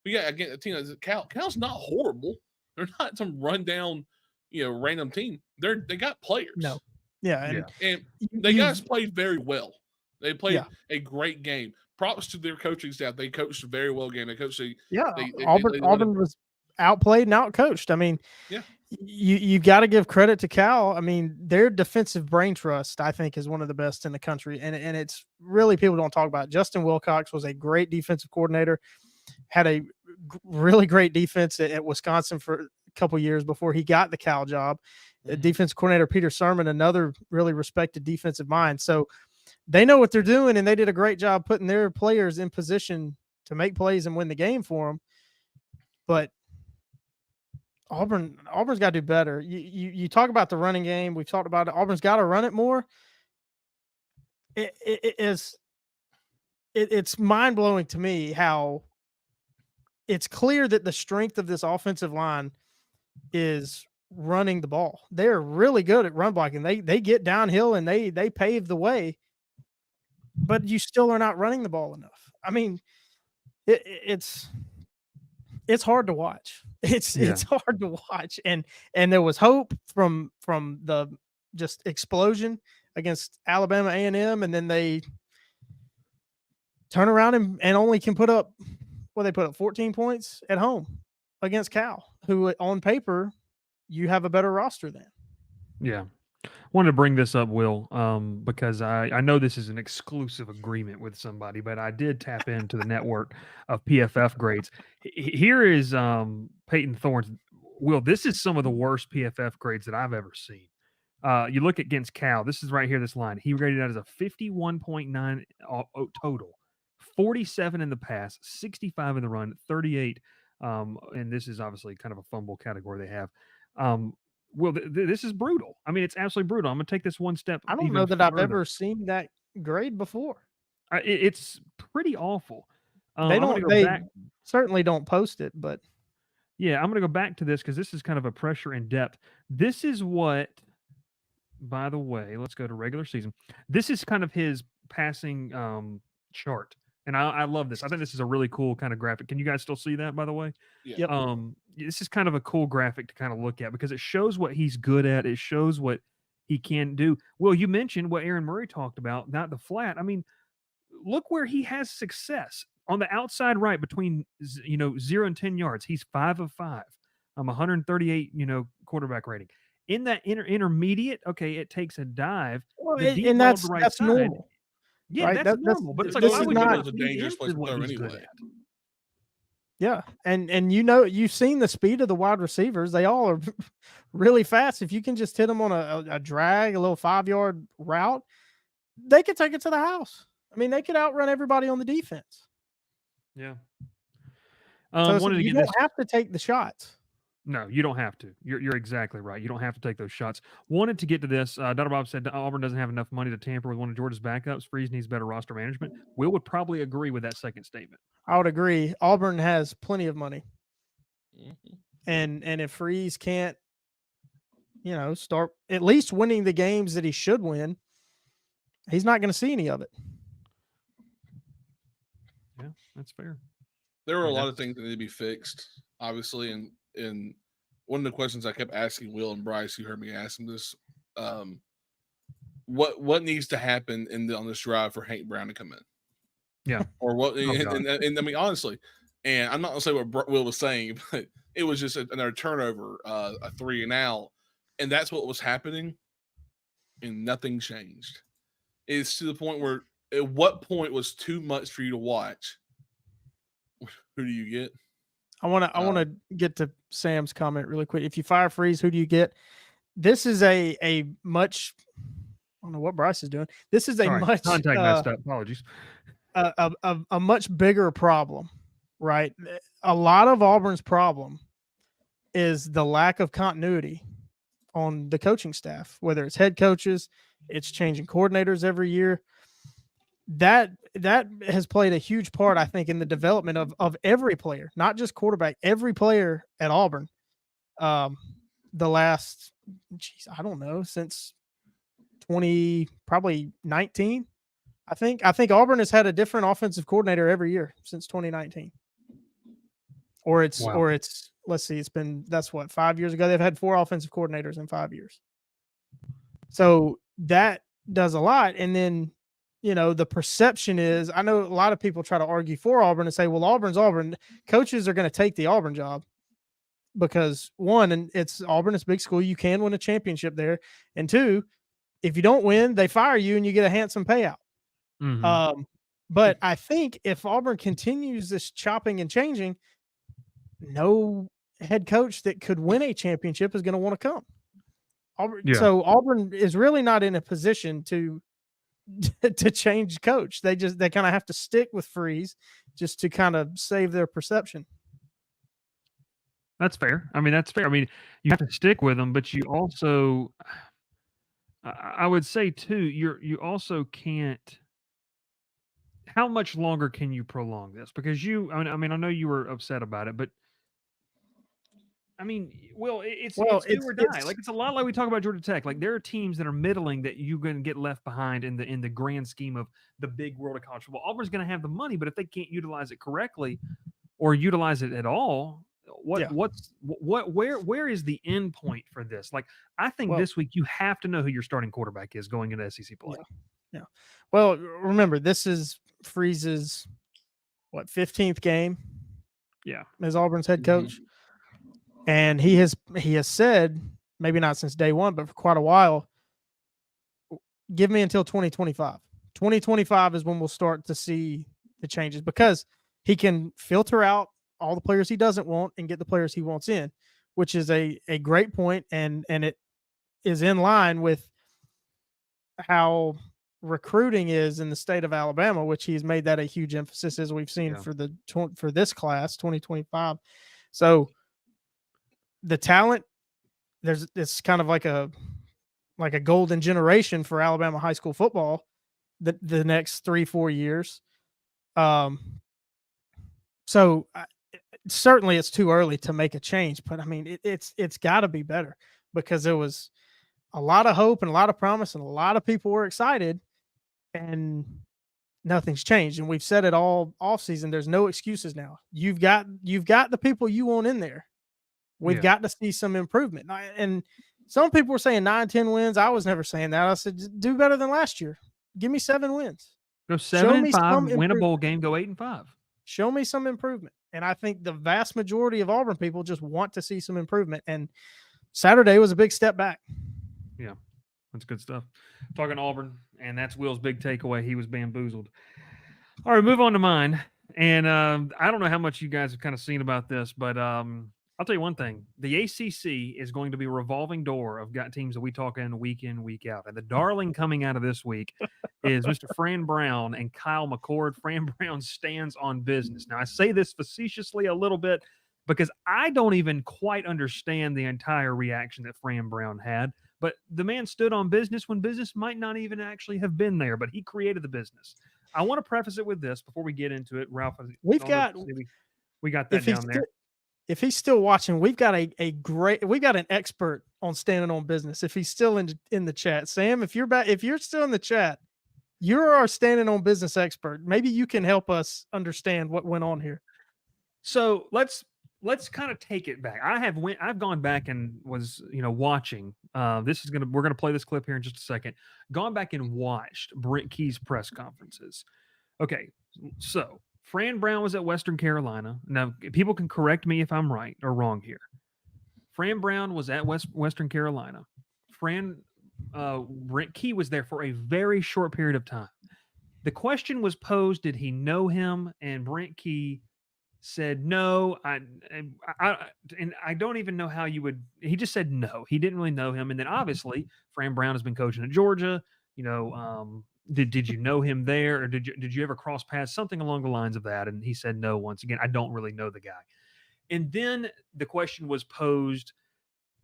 But yeah, again, a team that's Cal's not horrible. They're not some rundown, random team. They got players. No. Yeah. And they guys played very well. They played a great game. Props to their coaching staff. They coached a very well game. They coached Auburn was outplayed and outcoached. I mean, you got to give credit to Cal. I mean, their defensive brain trust, I think, is one of the best in the country. And it's really, people don't talk about it. Justin Wilcox was a great defensive coordinator, had a really great defense at Wisconsin for a couple years before he got the Cal job. Defensive coordinator Peter Sermon, another really respected defensive mind. So they know what they're doing, and they did a great job putting their players in position to make plays and win the game for them. But Auburn's got to do better. You talk about the running game. We've talked about it. Auburn's got to run it more. It's mind-blowing to me how it's clear that the strength of this offensive line is running the ball. They're really good at run blocking. They get downhill and they pave the way, but you still are not running the ball enough. I mean, it's hard to watch. It's hard to watch. And there was hope from the just explosion against Alabama A&M, and then they turn around and only can put up 14 points at home against Cal, who on paper you have a better roster than. Yeah. Wanted to bring this up, Will, because I know this is an exclusive agreement with somebody, but I did tap into the network of PFF grades. Here is Peyton Thorne's. Will, this is some of the worst PFF grades that I've ever seen. You look against Cal. This is right here, this line. He rated out as a 51.9 total, 47 in the pass, 65 in the run, 38. And this is obviously kind of a fumble category they have. Well, this is brutal. I mean, it's absolutely brutal. I'm going to take this one step. I don't know that I've ever seen that grade before. It's pretty awful. They certainly don't post it, but yeah, I'm going to go back to this because this is kind of a pressure in depth. This is what, by the way, let's go to regular season. This is kind of his passing chart And I love this. I think this is a really cool kind of graphic. Can you guys still see that, by the way? Yeah. Yep. This is kind of a cool graphic to kind of look at because it shows what he's good at. It shows what he can do. Well, you mentioned what Aaron Murray talked about, not the flat. I mean, look where he has success on the outside right between 0 and 10 yards. He's 5 of 5. 138 quarterback rating. In that intermediate, okay, it takes a dive. Well, The deep and ball to the right that's side, normal. yeah, right? that's normal. But it's like, this why is would not- you It's a lean dangerous place into to what throw he's good anyway. at? Yeah, and you've seen the speed of the wide receivers. They all are really fast. If you can just hit them on a drag, a little 5-yard route, they could take it to the house. I mean, they could outrun everybody on the defense. Yeah. So you don't have to take the shots. No, you don't have to. You're exactly right. You don't have to take those shots. Wanted to get to this. Dr. Bob said Auburn doesn't have enough money to tamper with one of Georgia's backups. Freeze needs better roster management. Will would probably agree with that second statement. I would agree. Auburn has plenty of money, Mhm. and if Freeze can't, start at least winning the games that he should win, he's not going to see any of it. Yeah, that's fair. There were a Yeah. lot of things that need to be fixed, obviously, and one of the questions I kept asking Will and Bryce, you heard me ask them this, what needs to happen on this drive for Hank Brown to come in? Yeah. Or what? Oh, and I mean, honestly, and I'm not gonna say what Will was saying, but it was just another turnover, a 3 and out, and that's what was happening, and nothing changed. It's to the point where, at what point was too much for you to watch? Who do you get? I want to get to Sam's comment really quick. If you fire Freeze, who do you get? This is a much. I don't know what Bryce is doing. This is a Sorry, much contact messed up. Apologies. a much bigger problem, right? A lot of Auburn's problem is the lack of continuity on the coaching staff, whether it's head coaches, it's changing coordinators every year. That has played a huge part, I think, in the development of every player, not just quarterback, every player at Auburn. The last, I don't know, since probably 19. I think Auburn has had a different offensive coordinator every year since 2019. Or it's let's see, that's what, 5 years ago. They've had 4 offensive coordinators in 5 years. So that does a lot. And then, the perception is, I know a lot of people try to argue for Auburn and say, well, Auburn's Auburn. Coaches are going to take the Auburn job because, one, and it's Auburn, it's a big school. You can win a championship there. And two, if you don't win, they fire you and you get a handsome payout. Mhm. But I think if Auburn continues this chopping and changing, no head coach that could win a championship is going to want to come. So Auburn is really not in a position to change coach. They kind of have to stick with Freeze just to kind of save their perception. That's fair. I mean, that's fair. I mean, you have to stick with them, but you also, I would say too, you also can't. How much longer can you prolong this? Because I mean, I know you were upset about it, but I mean, it's do or die. Like, it's a lot like we talk about Georgia Tech. Like, there are teams that are middling that you're going to get left behind in the grand scheme of the big world of college football. Auburn's going to have the money, but if they can't utilize it correctly or utilize it at all, where is the end point for this? Like, I think this week you have to know who your starting quarterback is going into SEC play. Yeah. Well, remember, this is Freeze's 15th game? Yeah, as Auburn's head coach. Mm-hmm. And he has said, maybe not since day one, but for quite a while, give me until 2025. 2025 is when we'll start to see the changes, because he can filter out all the players he doesn't want and get the players he wants in, which is a great point, and it is in line with how recruiting is in the state of Alabama, which he's made that a huge emphasis, as we've seen for this class 2025. So the talent, it's kind of like a golden generation for Alabama high school football the next 3-4 years. So certainly it's too early to make a change, but I mean, it's got to be better, because there was a lot of hope and a lot of promise and a lot of people were excited, and nothing's changed. And we've said it all offseason. There's no excuses now. You've got the people you want in there. We've got to see some improvement. And some people were saying 9-10 wins. I was never saying that. I said, do better than last year. Give me 7 wins. Go 7-5, win a bowl game, go 8-5. Show me some improvement. And I think the vast majority of Auburn people just want to see some improvement. And Saturday was a big step back. Yeah, that's good stuff. Talking Auburn, and that's Will's big takeaway. He was bamboozled. All right, move on to mine. And I don't know how much you guys have kind of seen about this, but I'll tell you one thing. The ACC is going to be a revolving door of teams that we talk in week out. And the darling coming out of this week is Mr. Fran Brown and Kyle McCord. Fran Brown stands on business. Now, I say this facetiously a little bit because I don't even quite understand the entire reaction that Fran Brown had. But the man stood on business when business might not even actually have been there, but he created the business. I want to preface it with this before we get into it. Ralph, we got that down there. If he's still watching, we've got an expert on standing on business. If he's still in the chat, Sam, if you're still in the chat, you're our standing on business expert. Maybe you can help us understand what went on here. So let's kind of take it back. I've gone back and was watching. We're gonna play this clip here in just a second. Gone back and watched Brent Key's press conferences. Okay, so Fran Brown was at Western Carolina. Now, people can correct me if I'm right or wrong here. Fran Brown was at Western Carolina. Brent Key was there for a very short period of time. The question was posed, did he know him? And Brent Key said, no. I don't even know how you would. He just said no. He didn't really know him. And then obviously, Fran Brown has been coaching at Georgia. Did you know him there, or did you ever cross paths? Something along the lines of that. And he said no. Once again, I don't really know the guy. And then the question was posed,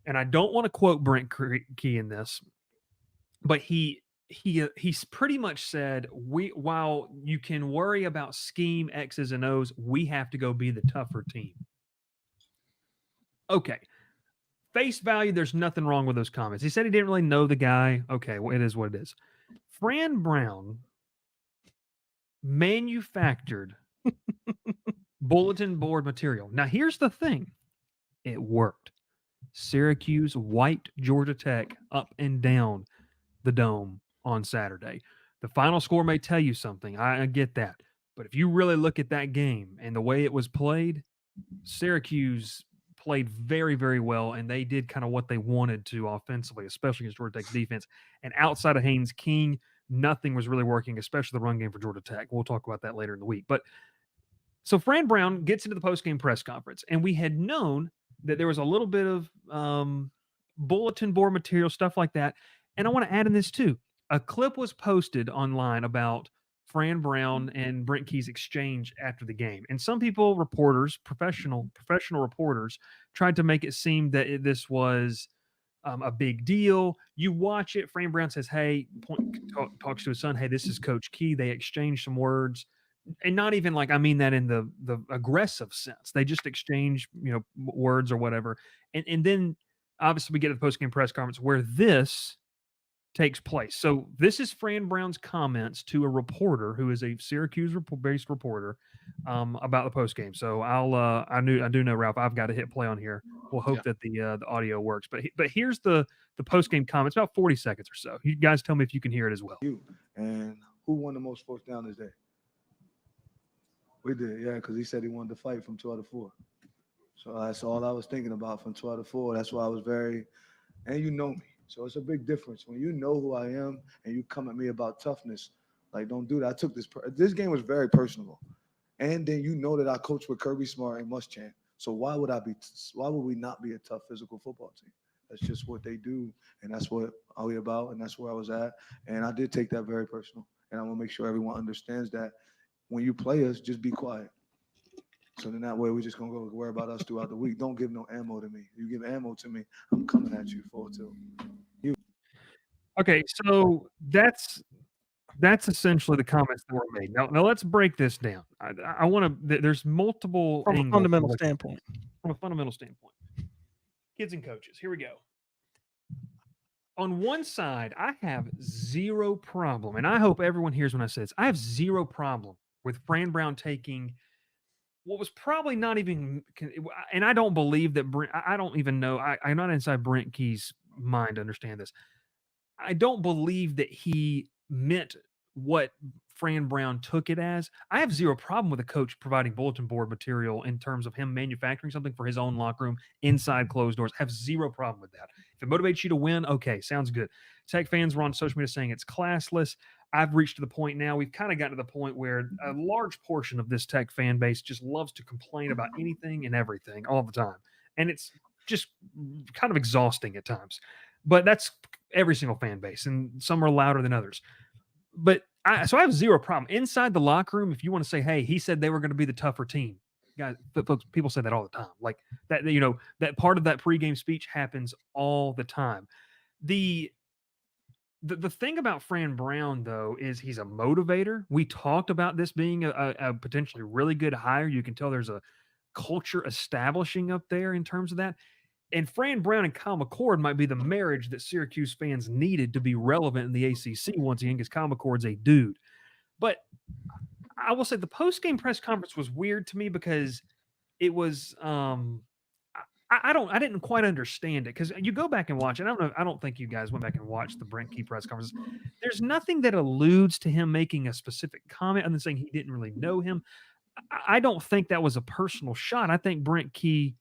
and I don't want to quote Brent Key in this, but he's pretty much said, while you can worry about scheme X's and O's, we have to go be the tougher team. Okay. Face value, there's nothing wrong with those comments. He said he didn't really know the guy. Okay, well, it is what it is. Fran Brown manufactured bulletin board material. Now, here's the thing. It worked. Syracuse wiped Georgia Tech up and down the dome on Saturday. The final score may tell you something. I get that. But if you really look at that game and the way it was played, Syracuse played very, very well, and they did kind of what they wanted to offensively, especially against Georgia Tech's defense. And outside of Haynes King, nothing was really working, especially the run game for Georgia Tech. We'll talk about that later in the week. But so Fran Brown gets into the postgame press conference, and we had known that there was a little bit of bulletin board material, stuff like that. And I want to add in this too. A clip was posted online about Fran Brown and Brent Key's exchange after the game. And some people, reporters, professional reporters, tried to make it seem that this was a big deal. You watch it. Fran Brown says, hey, talks to his son. Hey, this is Coach Key. They exchange some words. And not even like, I mean that in the aggressive sense. They just exchange, words or whatever. And then obviously we get to the postgame press conference where this takes place. So this is Fran Brown's comments to a reporter who is a Syracuse-based reporter about the postgame. So I do know, Ralph, I've got to hit play on here. We'll hope that the audio works. But here's the postgame comments, about 40 seconds or so. You guys tell me if you can hear it as well. And who won the most fourth down this day? We did, yeah, because he said he wanted to fight from 2 out of 4. So that's all I was thinking about from 2 out of 4. That's why I was and you know me. So it's a big difference. When you know who I am and you come at me about toughness, like, don't do that. I took this game was very personal. And then you know that I coach with Kirby Smart and Muschamp. So why would we not be a tough physical football team? That's just what they do. And that's what we about. And that's where I was at. And I did take that very personal. And I want to make sure everyone understands that when you play us, just be quiet. So then that way we're just going to go worry about us throughout the week. Don't give no ammo to me. You give ammo to me, I'm coming at you full tilt. Okay, so that's essentially the comments that were made. Now let's break this down. I want to. There's multiple from a fundamental standpoint. From a fundamental standpoint, kids and coaches. Here we go. on one side, I have zero problem, and I hope everyone hears when I say this. I have zero problem with Fran Brown taking what was probably not even, and I don't believe that Brent, I don't even know. I'm not inside Brent Key's mind to understand this. I don't believe that he meant what Fran Brown took it as. I have zero problem with a coach providing bulletin board material in terms of him manufacturing something for his own locker room inside closed doors. Have zero problem with that. If it motivates you to win, okay, sounds good. Tech fans were on social media saying it's classless. I've reached to the point now, we've kind of gotten to the point where a large portion of this Tech fan base just loves to complain about anything and everything all the time. And it's just kind of exhausting at times. But that's every single fan base, and some are louder than others. But so I have zero problem inside the locker room. If you want to say, "Hey, he said they were going to be the tougher team," guys, folks, people say that all the time. Like that, that part of that pregame speech happens all the time. The thing about Fran Brown, though, is he's a motivator. We talked about this being a potentially really good hire. You can tell there's a culture establishing up there in terms of that. And Fran Brown and Kyle McCord might be the marriage that Syracuse fans needed to be relevant in the ACC once again, because Kyle McCord's a dude. But I will say the post-game press conference was weird to me because it was I didn't quite understand it, because you go back and watch it. I don't think you guys went back and watched the Brent Key press conference. There's nothing that alludes to him making a specific comment other than saying he didn't really know him. I don't think that was a personal shot. I think Brent Key.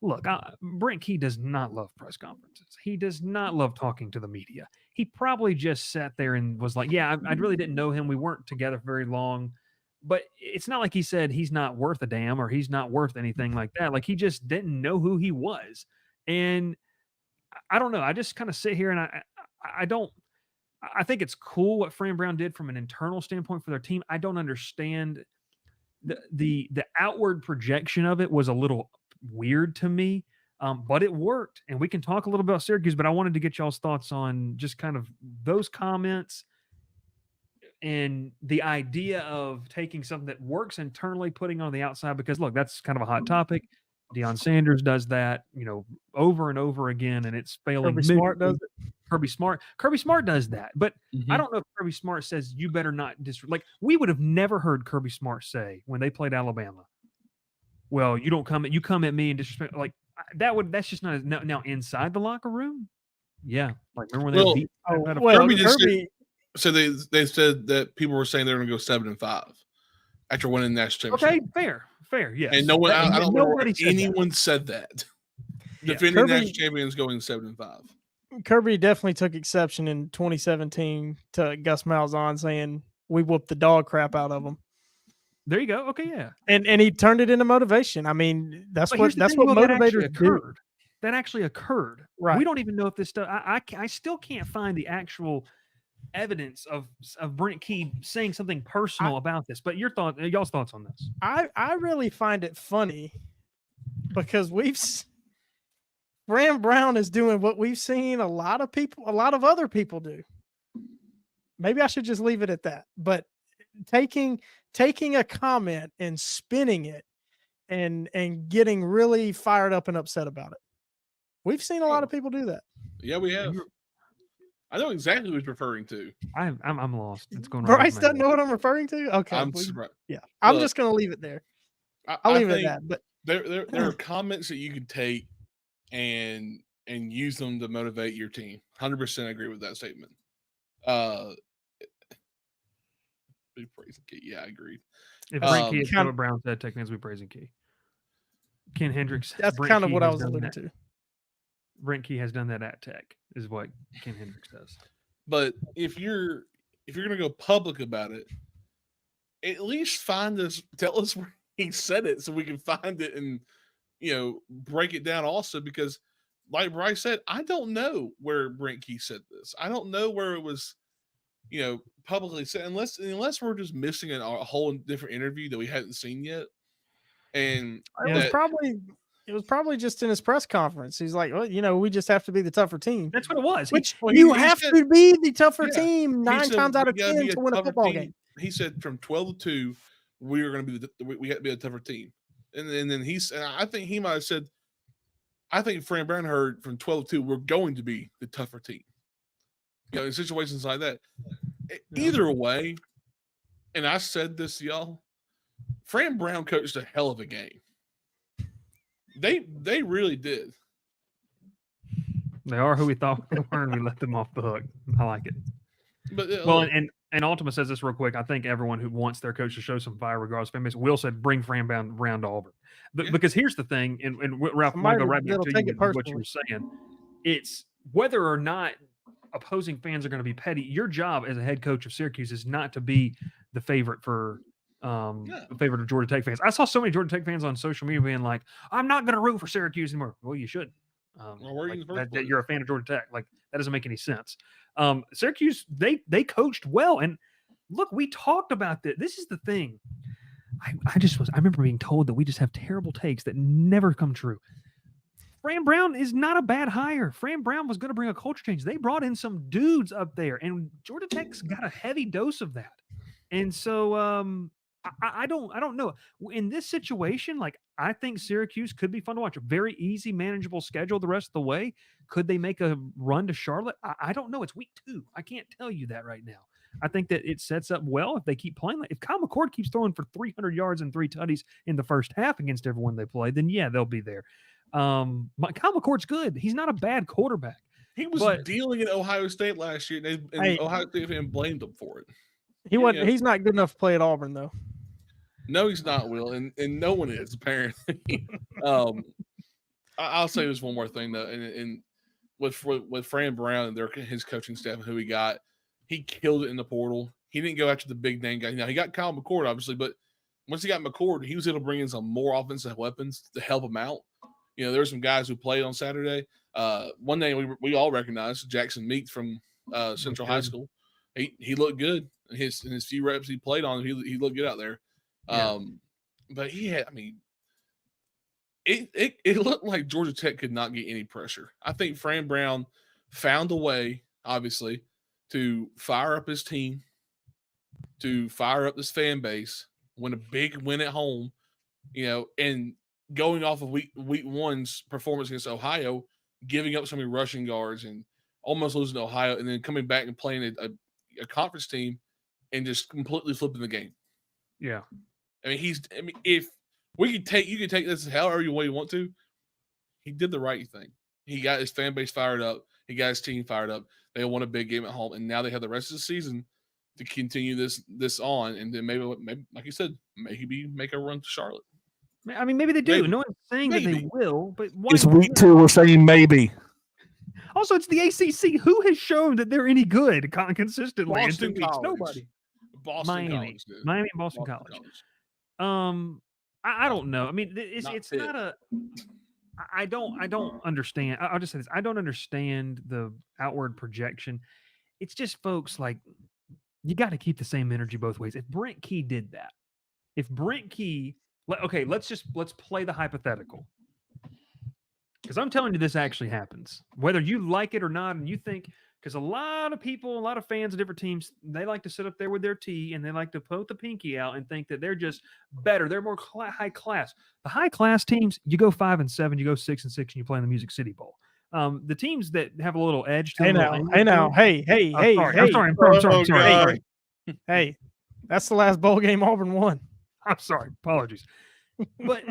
Look, Brent Key does not love press conferences. He does not love talking to the media. He probably just sat there and was like, yeah, I really didn't know him. We weren't together very long. But it's not like he said he's not worth a damn or he's not worth anything like that. Like, he just didn't know who he was. And I don't know. I just kind of sit here and I think it's cool what Fran Brown did from an internal standpoint for their team. I don't understand the outward projection of it was a little weird to me, but it worked. And we can talk a little bit about Syracuse, but I wanted to get y'all's thoughts on just kind of those comments and the idea of taking something that works internally, putting on the outside, because look, that's kind of a hot topic. Deion Sanders does that, over and over again, and it's failing. Kirby Smart does it. Kirby Smart does that, but I don't know if Kirby Smart says you better not like we would have never heard Kirby Smart say when they played Alabama, well, you come at me and disrespect, like that's just not now inside the locker room. Yeah, like remember when they beat Kirby so they said that people were saying they're going to go 7-5 after winning the national championship. Okay, fair, yes. And no one, I don't know if anyone said that. Defending national champions going 7-5. Kirby definitely took exception in 2017 to Gus Malzahn saying we whooped the dog crap out of them. There you go. Okay, yeah. And he turned it into motivation. I mean, that's what motivators do. That actually occurred. Right. We don't even know if this stuff. I still can't find the actual evidence of Brent Key saying something personal about this. But y'all's thoughts on this? I really find it funny because Fran Brown is doing what we've seen a lot of other people do. Maybe I should just leave it at that. But taking a comment and spinning it and getting really fired up and upset about it. We've seen a lot of people do that. Yeah, we have. I know exactly who he's referring to. I'm lost. It's going on. Bryce doesn't know what I'm referring to. Okay, I'm surprised. Yeah, I'm just going to leave it there. I'll leave it at that. But there are comments that you can take and use them to motivate your team. 100% agree with that statement. Be praising Key. Yeah, I agree. If Brent Key is what Brown said, technically we praising Key. Ken Hendricks. That's kind of what I was alluding to. Brent Key has done that at Tech, is what Ken Hendricks does. But if you're going to go public about it, at least tell us where he said it, so we can find it and break it down also. Because, like Bryce said, I don't know where Brent Key said this. I don't know where it was, publicly said, unless we're just missing a whole different interview that we hadn't seen yet. And it was probably just in his press conference. He's like, well, we just have to be the tougher team. That's what it was. You have to be the tougher team 9 times out of 10 to win a football game. He said from 12-2, we are going to be we have to be a tougher team. And then I think he might have said, I think Fran Brown heard from 12-2, we're going to be the tougher team. in situations like that. Either way, and I said this to y'all, Fran Brown coached a hell of a game. They really did. They are who we thought they were, and we let them off the hook. I like it. But Well, and Ultima says this real quick. I think everyone who wants their coach to show some fire, regardless of fan base, Will said, bring Fran Brown to Auburn. Because here's the thing, and Ralph, I want to go right back to you with what you were saying. It's whether or not opposing fans are going to be petty. Your job as a head coach of Syracuse is not to be the favorite for the favorite of Georgia Tech fans. I saw so many Georgia Tech fans on social media being like, "I'm not going to root for Syracuse anymore." Well, you should. That you're a fan of Georgia Tech. Like, that doesn't make any sense. Syracuse, they coached well, and look, we talked about this. This is the thing. I remember being told that we just have terrible takes that never come true. Fran Brown is not a bad hire. Fran Brown was going to bring a culture change. They brought in some dudes up there, and Georgia Tech's got a heavy dose of that. And so I don't know. In this situation, like, I think Syracuse could be fun to watch. A very easy, manageable schedule the rest of the way. Could they make a run to Charlotte? I don't know. It's week 2. I can't tell you that right now. I think that it sets up well if they keep playing. If Kyle McCord keeps throwing for 300 yards and 3 tutties in the first half against everyone they play, then yeah, they'll be there. Kyle McCord's good. He's not a bad quarterback. He was dealing in Ohio State last year, and Ohio State fan blamed him for it. He's not good enough to play at Auburn, though. No, he's not, Will, and no one is, apparently. I'll say this one more thing, though, and with Fran Brown and his coaching staff and who he got, he killed it in the portal. He didn't go after the big name guy. Now, he got Kyle McCord, obviously, but once he got McCord, he was able to bring in some more offensive weapons to help him out. There were some guys who played on Saturday. One name we all recognize, Jackson Meeks from Central High School. He looked good. In his few reps he played on, he looked good out there. Yeah. But he had, it looked like Georgia Tech could not get any pressure. I think Fran Brown found a way, obviously, to fire up his team, to fire up this fan base, win a big win at home, and going off of week 1's performance against Ohio, giving up so many rushing guards and almost losing to Ohio, and then coming back and playing a conference team and just completely flipping the game. Yeah. If you could take this however way you want to, he did the right thing. He got his fan base fired up. He got his team fired up. They won a big game at home, and now they have the rest of the season to continue this on, and then maybe like you said, maybe make a run to Charlotte. Maybe they do. Maybe. No one's saying that they will, but it's week 2. We're saying maybe. Also, it's the ACC. Who has shown that they're any good consistently? Boston in 2 weeks? College. Nobody. Boston Miami, College. Miami, and Boston College. I don't know. It's not a. I don't understand. I'll just say this. I don't understand the outward projection. It's just, folks, like, you got to keep the same energy both ways. If Brent Key did that, let's play the hypothetical. Because I'm telling you, this actually happens. Whether you like it or not, and you think, because a lot of people, a lot of fans of different teams, they like to sit up there with their tea and they like to poke the pinky out and think that they're just better. They're more high class. The high class teams, you go 5-7, you go 6-6, and you play in the Music City Bowl. The teams that have a little edge to them. I'm sorry. Hey, that's the last bowl game Auburn won. I'm sorry. Apologies. But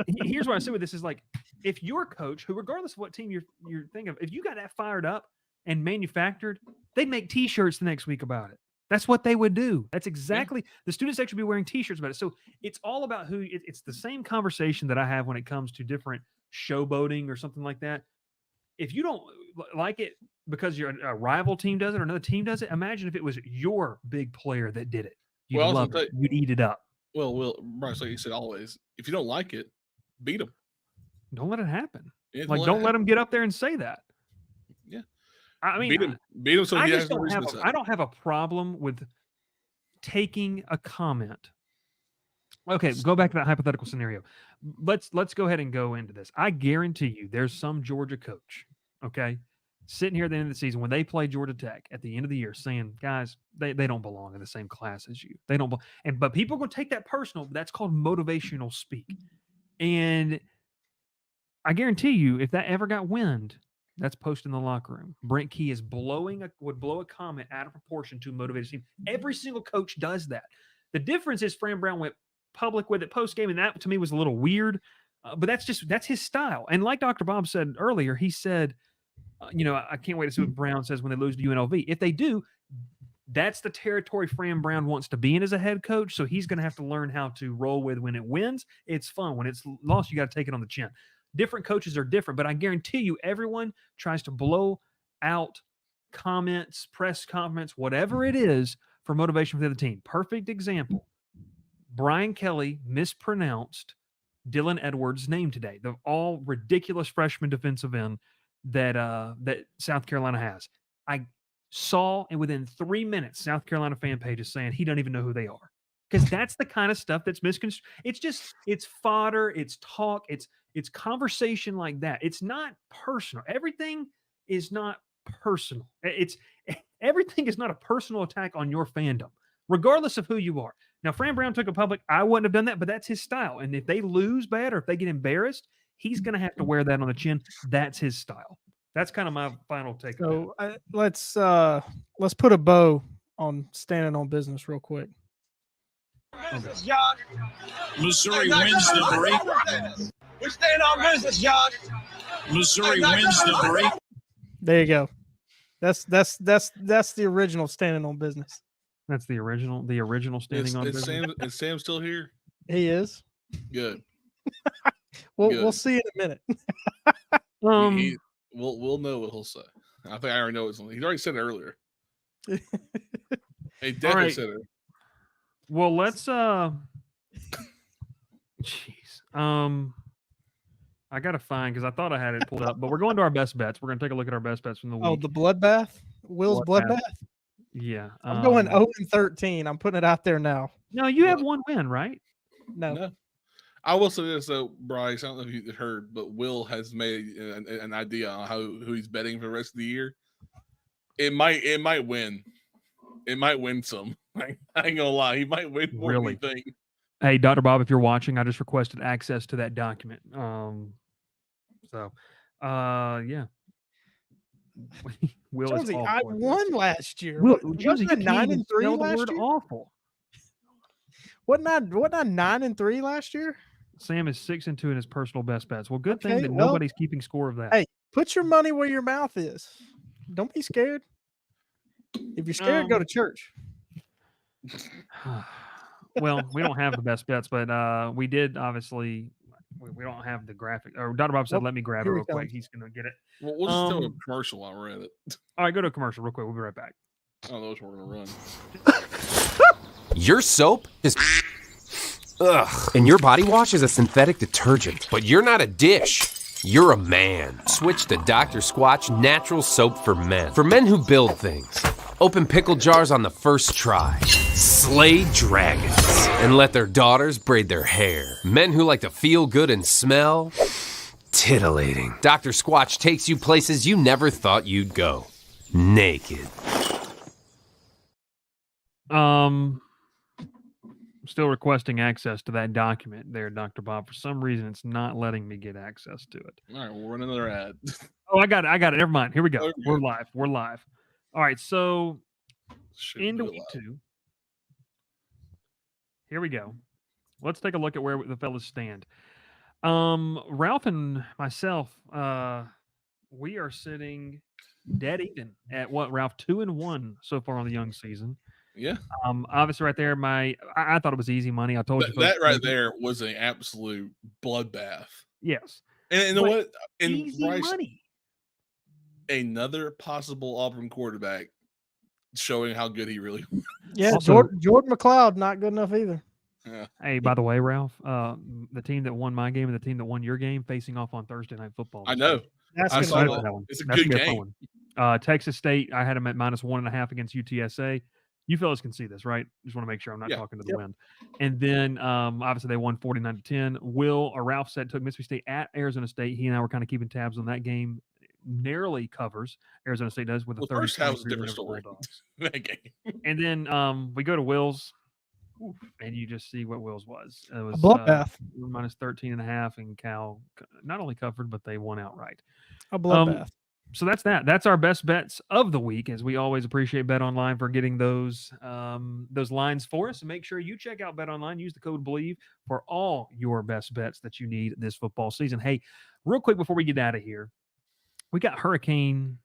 here's what I say with this is, like, if your coach, who, regardless of what team you're thinking of, if you got that fired up and manufactured, they'd make T-shirts the next week about it. That's what they would do. That's exactly the students actually be wearing T-shirts about it. So it's all about who. It's the same conversation that I have when it comes to different showboating or something like that. If you don't like it because a rival team does it or another team does it, imagine if it was your big player that did it. You'd love it. You'd eat it up. Well, Bryce, like you said, always, if you don't like it, beat them. Don't let it happen. Don't let them get up there and say that. Yeah. Beat him so he has no reason to say. I don't have a problem with taking a comment. Okay, go back to that hypothetical scenario. Let's go ahead and go into this. I guarantee you there's some Georgia coach, okay, sitting here at the end of the season when they play Georgia Tech at the end of the year saying, guys, they don't belong in the same class as you. They don't but people are going to take that personal. That's called motivational speak. And I guarantee you, if that ever got wind, That's posted in the locker room. Brent Key is would blow a comment out of proportion to a motivated team. Every single coach does that. The difference is Fran Brown went public with it post game, and that to me was a little weird. But that's his style. And like Dr. Bob said earlier, he said, I can't wait to see what Brown says when they lose to UNLV. If they do, that's the territory Fran Brown wants to be in as a head coach. So he's going to have to learn how to roll with when it wins. It's fun. When it's lost, you got to take it on the chin. Different coaches are different, but I guarantee you everyone tries to blow out comments, press comments, whatever it is for motivation for the other team. Perfect example. Brian Kelly mispronounced Dylan Edwards' name today. The all ridiculous freshman defensive end that South Carolina has. I saw, and within 3 minutes, South Carolina fan pages saying he doesn't even know who they are. Because that's the kind of stuff that's misconstrued. It's fodder, it's talk, it's conversation like that. It's not personal. Everything is not personal. Everything is not a personal attack on your fandom, regardless of who you are. Now, Fran Brown took a public. I wouldn't have done that, but that's his style. And if they lose bad or if they get embarrassed, he's going to have to wear that on the chin. That's his style. That's kind of my final take. So let's put a bow on standing on business real quick. Business, y'all. Missouri wins the break. We stand on business, y'all. Missouri wins the break. There you go. That's the original standing on business. That's the original standing on business. Is Sam still here? He is. Good. We'll see in a minute. We'll know what he'll say. I think I already know he's already said it earlier. He definitely said it. Well, let's jeez. I gotta find because I thought I had it pulled up, but we're going to our best bets. We're gonna take a look at our best bets from the week. Oh, the bloodbath? Will's bloodbath? Yeah. I'm going 0-13. I'm putting it out there now. No, you have one win, right? No. I will say this though, Bryce. I don't know if you heard, but Will has made an idea on who he's betting for the rest of the year. It might win. It might win some. I ain't gonna lie. He might win more than you think. Hey, Dr. Bob, if you're watching, I just requested access to that document. Yeah. Will Jonesy, I won last year. Jonesy, wasn't I 9-3 last year? Awful. Wasn't I 9-3 last year? Sam is 6-2 in his personal best bets. Well, good thing that nobody's keeping score of that. Hey, put your money where your mouth is. Don't be scared. If you're scared, go to church. Well, we don't have the best bets, but we did obviously. We don't have the graphic. Or Dr. Bob said, "Let me grab it real quick." He's going to get it. Well, we'll just tell a commercial while we're at it. All right, go to a commercial real quick. We'll be right back. I don't know which one we're going to run. Your soap is ugh, and your body wash is a synthetic detergent. But you're not a dish. You're a man. Switch to Dr. Squatch Natural Soap for Men. For men who build things. Open pickle jars on the first try. Slay dragons. And let their daughters braid their hair. Men who like to feel good and smell titillating. Dr. Squatch takes you places you never thought you'd go. Naked. Still requesting access to that document there, Dr. Bob. For some reason, it's not letting me get access to it. All right, we'll run another ad. Oh, I got it. Never mind. Here we go. Okay. We're live. All right, so into week 2. Here we go. Let's take a look at where the fellas stand. Ralph and myself, we are sitting dead even at what, Ralph? 2-1 so far on the young season. Yeah. Obviously, right there, I thought it was easy money. I told you that right there was an absolute bloodbath. Yes. And you know what? And easy Bryce, money. Another possible Auburn quarterback showing how good he really was. Yeah, Also, Jordan McLeod not good enough either. Yeah. Hey, by the way, Ralph, the team that won my game and the team that won your game facing off on Thursday Night Football. I know. That's I gonna saw be that. one. It's a That's good gonna be game. fun one. Texas State, I had them at -1.5 against UTSA. You fellas can see this, right? Just want to make sure I'm not talking to the wind. And then, obviously, they won 49-10. Ralph said took Mississippi State at Arizona State. He and I were kind of keeping tabs on that game. Narrowly covers. Arizona State does with a 30. First half was a different story. That game. And then we go to Will's, and you just see what Will's was. It was A bloodbath. -13.5, and Cal not only covered, but they won outright. A bloodbath. So that's that. That's our best bets of the week, as we always appreciate Bet Online for getting those lines for us. And make sure you check out Bet Online. Use the code BELIEVE for all your best bets that you need this football season. Hey, real quick before we get out of here, we got Hurricane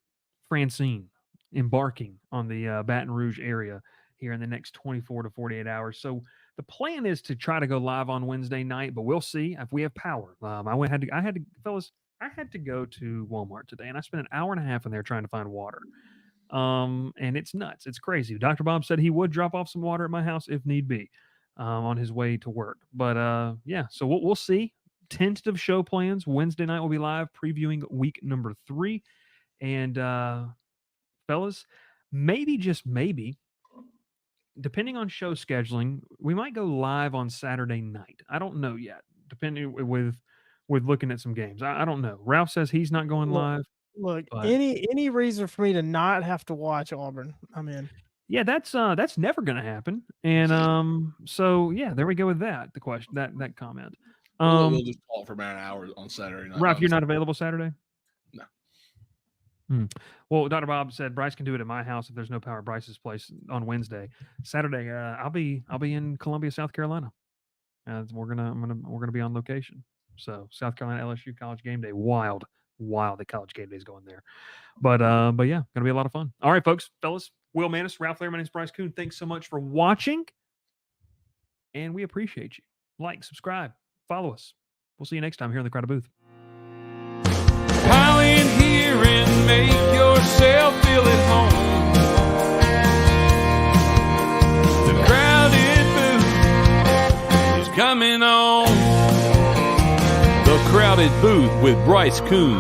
Francine embarking on the Baton Rouge area here in the next 24 to 48 hours. So the plan is to try to go live on Wednesday night, but we'll see if we have power. I had to go to Walmart today, and I spent an hour and a half in there trying to find water. And it's nuts. It's crazy. Dr. Bob said he would drop off some water at my house if need be on his way to work. But yeah, so we'll see. Tentative show plans. Wednesday night we'll be live previewing week number 3. And fellas, maybe, just maybe, depending on show scheduling, we might go live on Saturday night. I don't know yet, depending with looking at some games. I don't know. Ralph says he's not going live. Look, but any reason for me to not have to watch Auburn, I'm in. yeah, that's never going to happen. And so yeah, there we go with that. The question, that comment. We'll just talk for about an hour on Saturday night. Ralph, you're not available Saturday? No. Well, Dr. Bob said Bryce can do it at my house if there's no power at Bryce's place on Wednesday. Saturday, I'll be in Columbia, South Carolina. We're gonna be on location. So South Carolina LSU college game day, wild the college game day is going there. But yeah, gonna be a lot of fun. All right, folks, fellas, Will Manis, Ralph Flair, my name's Bryce Koon. Thanks so much for watching, and we appreciate you. Like, subscribe, follow us. We'll see you next time here in the Crowded Booth. Pile in here and make yourself feel at home. The Crowded Booth is coming on. The Crowded Booth with Bryce Koon.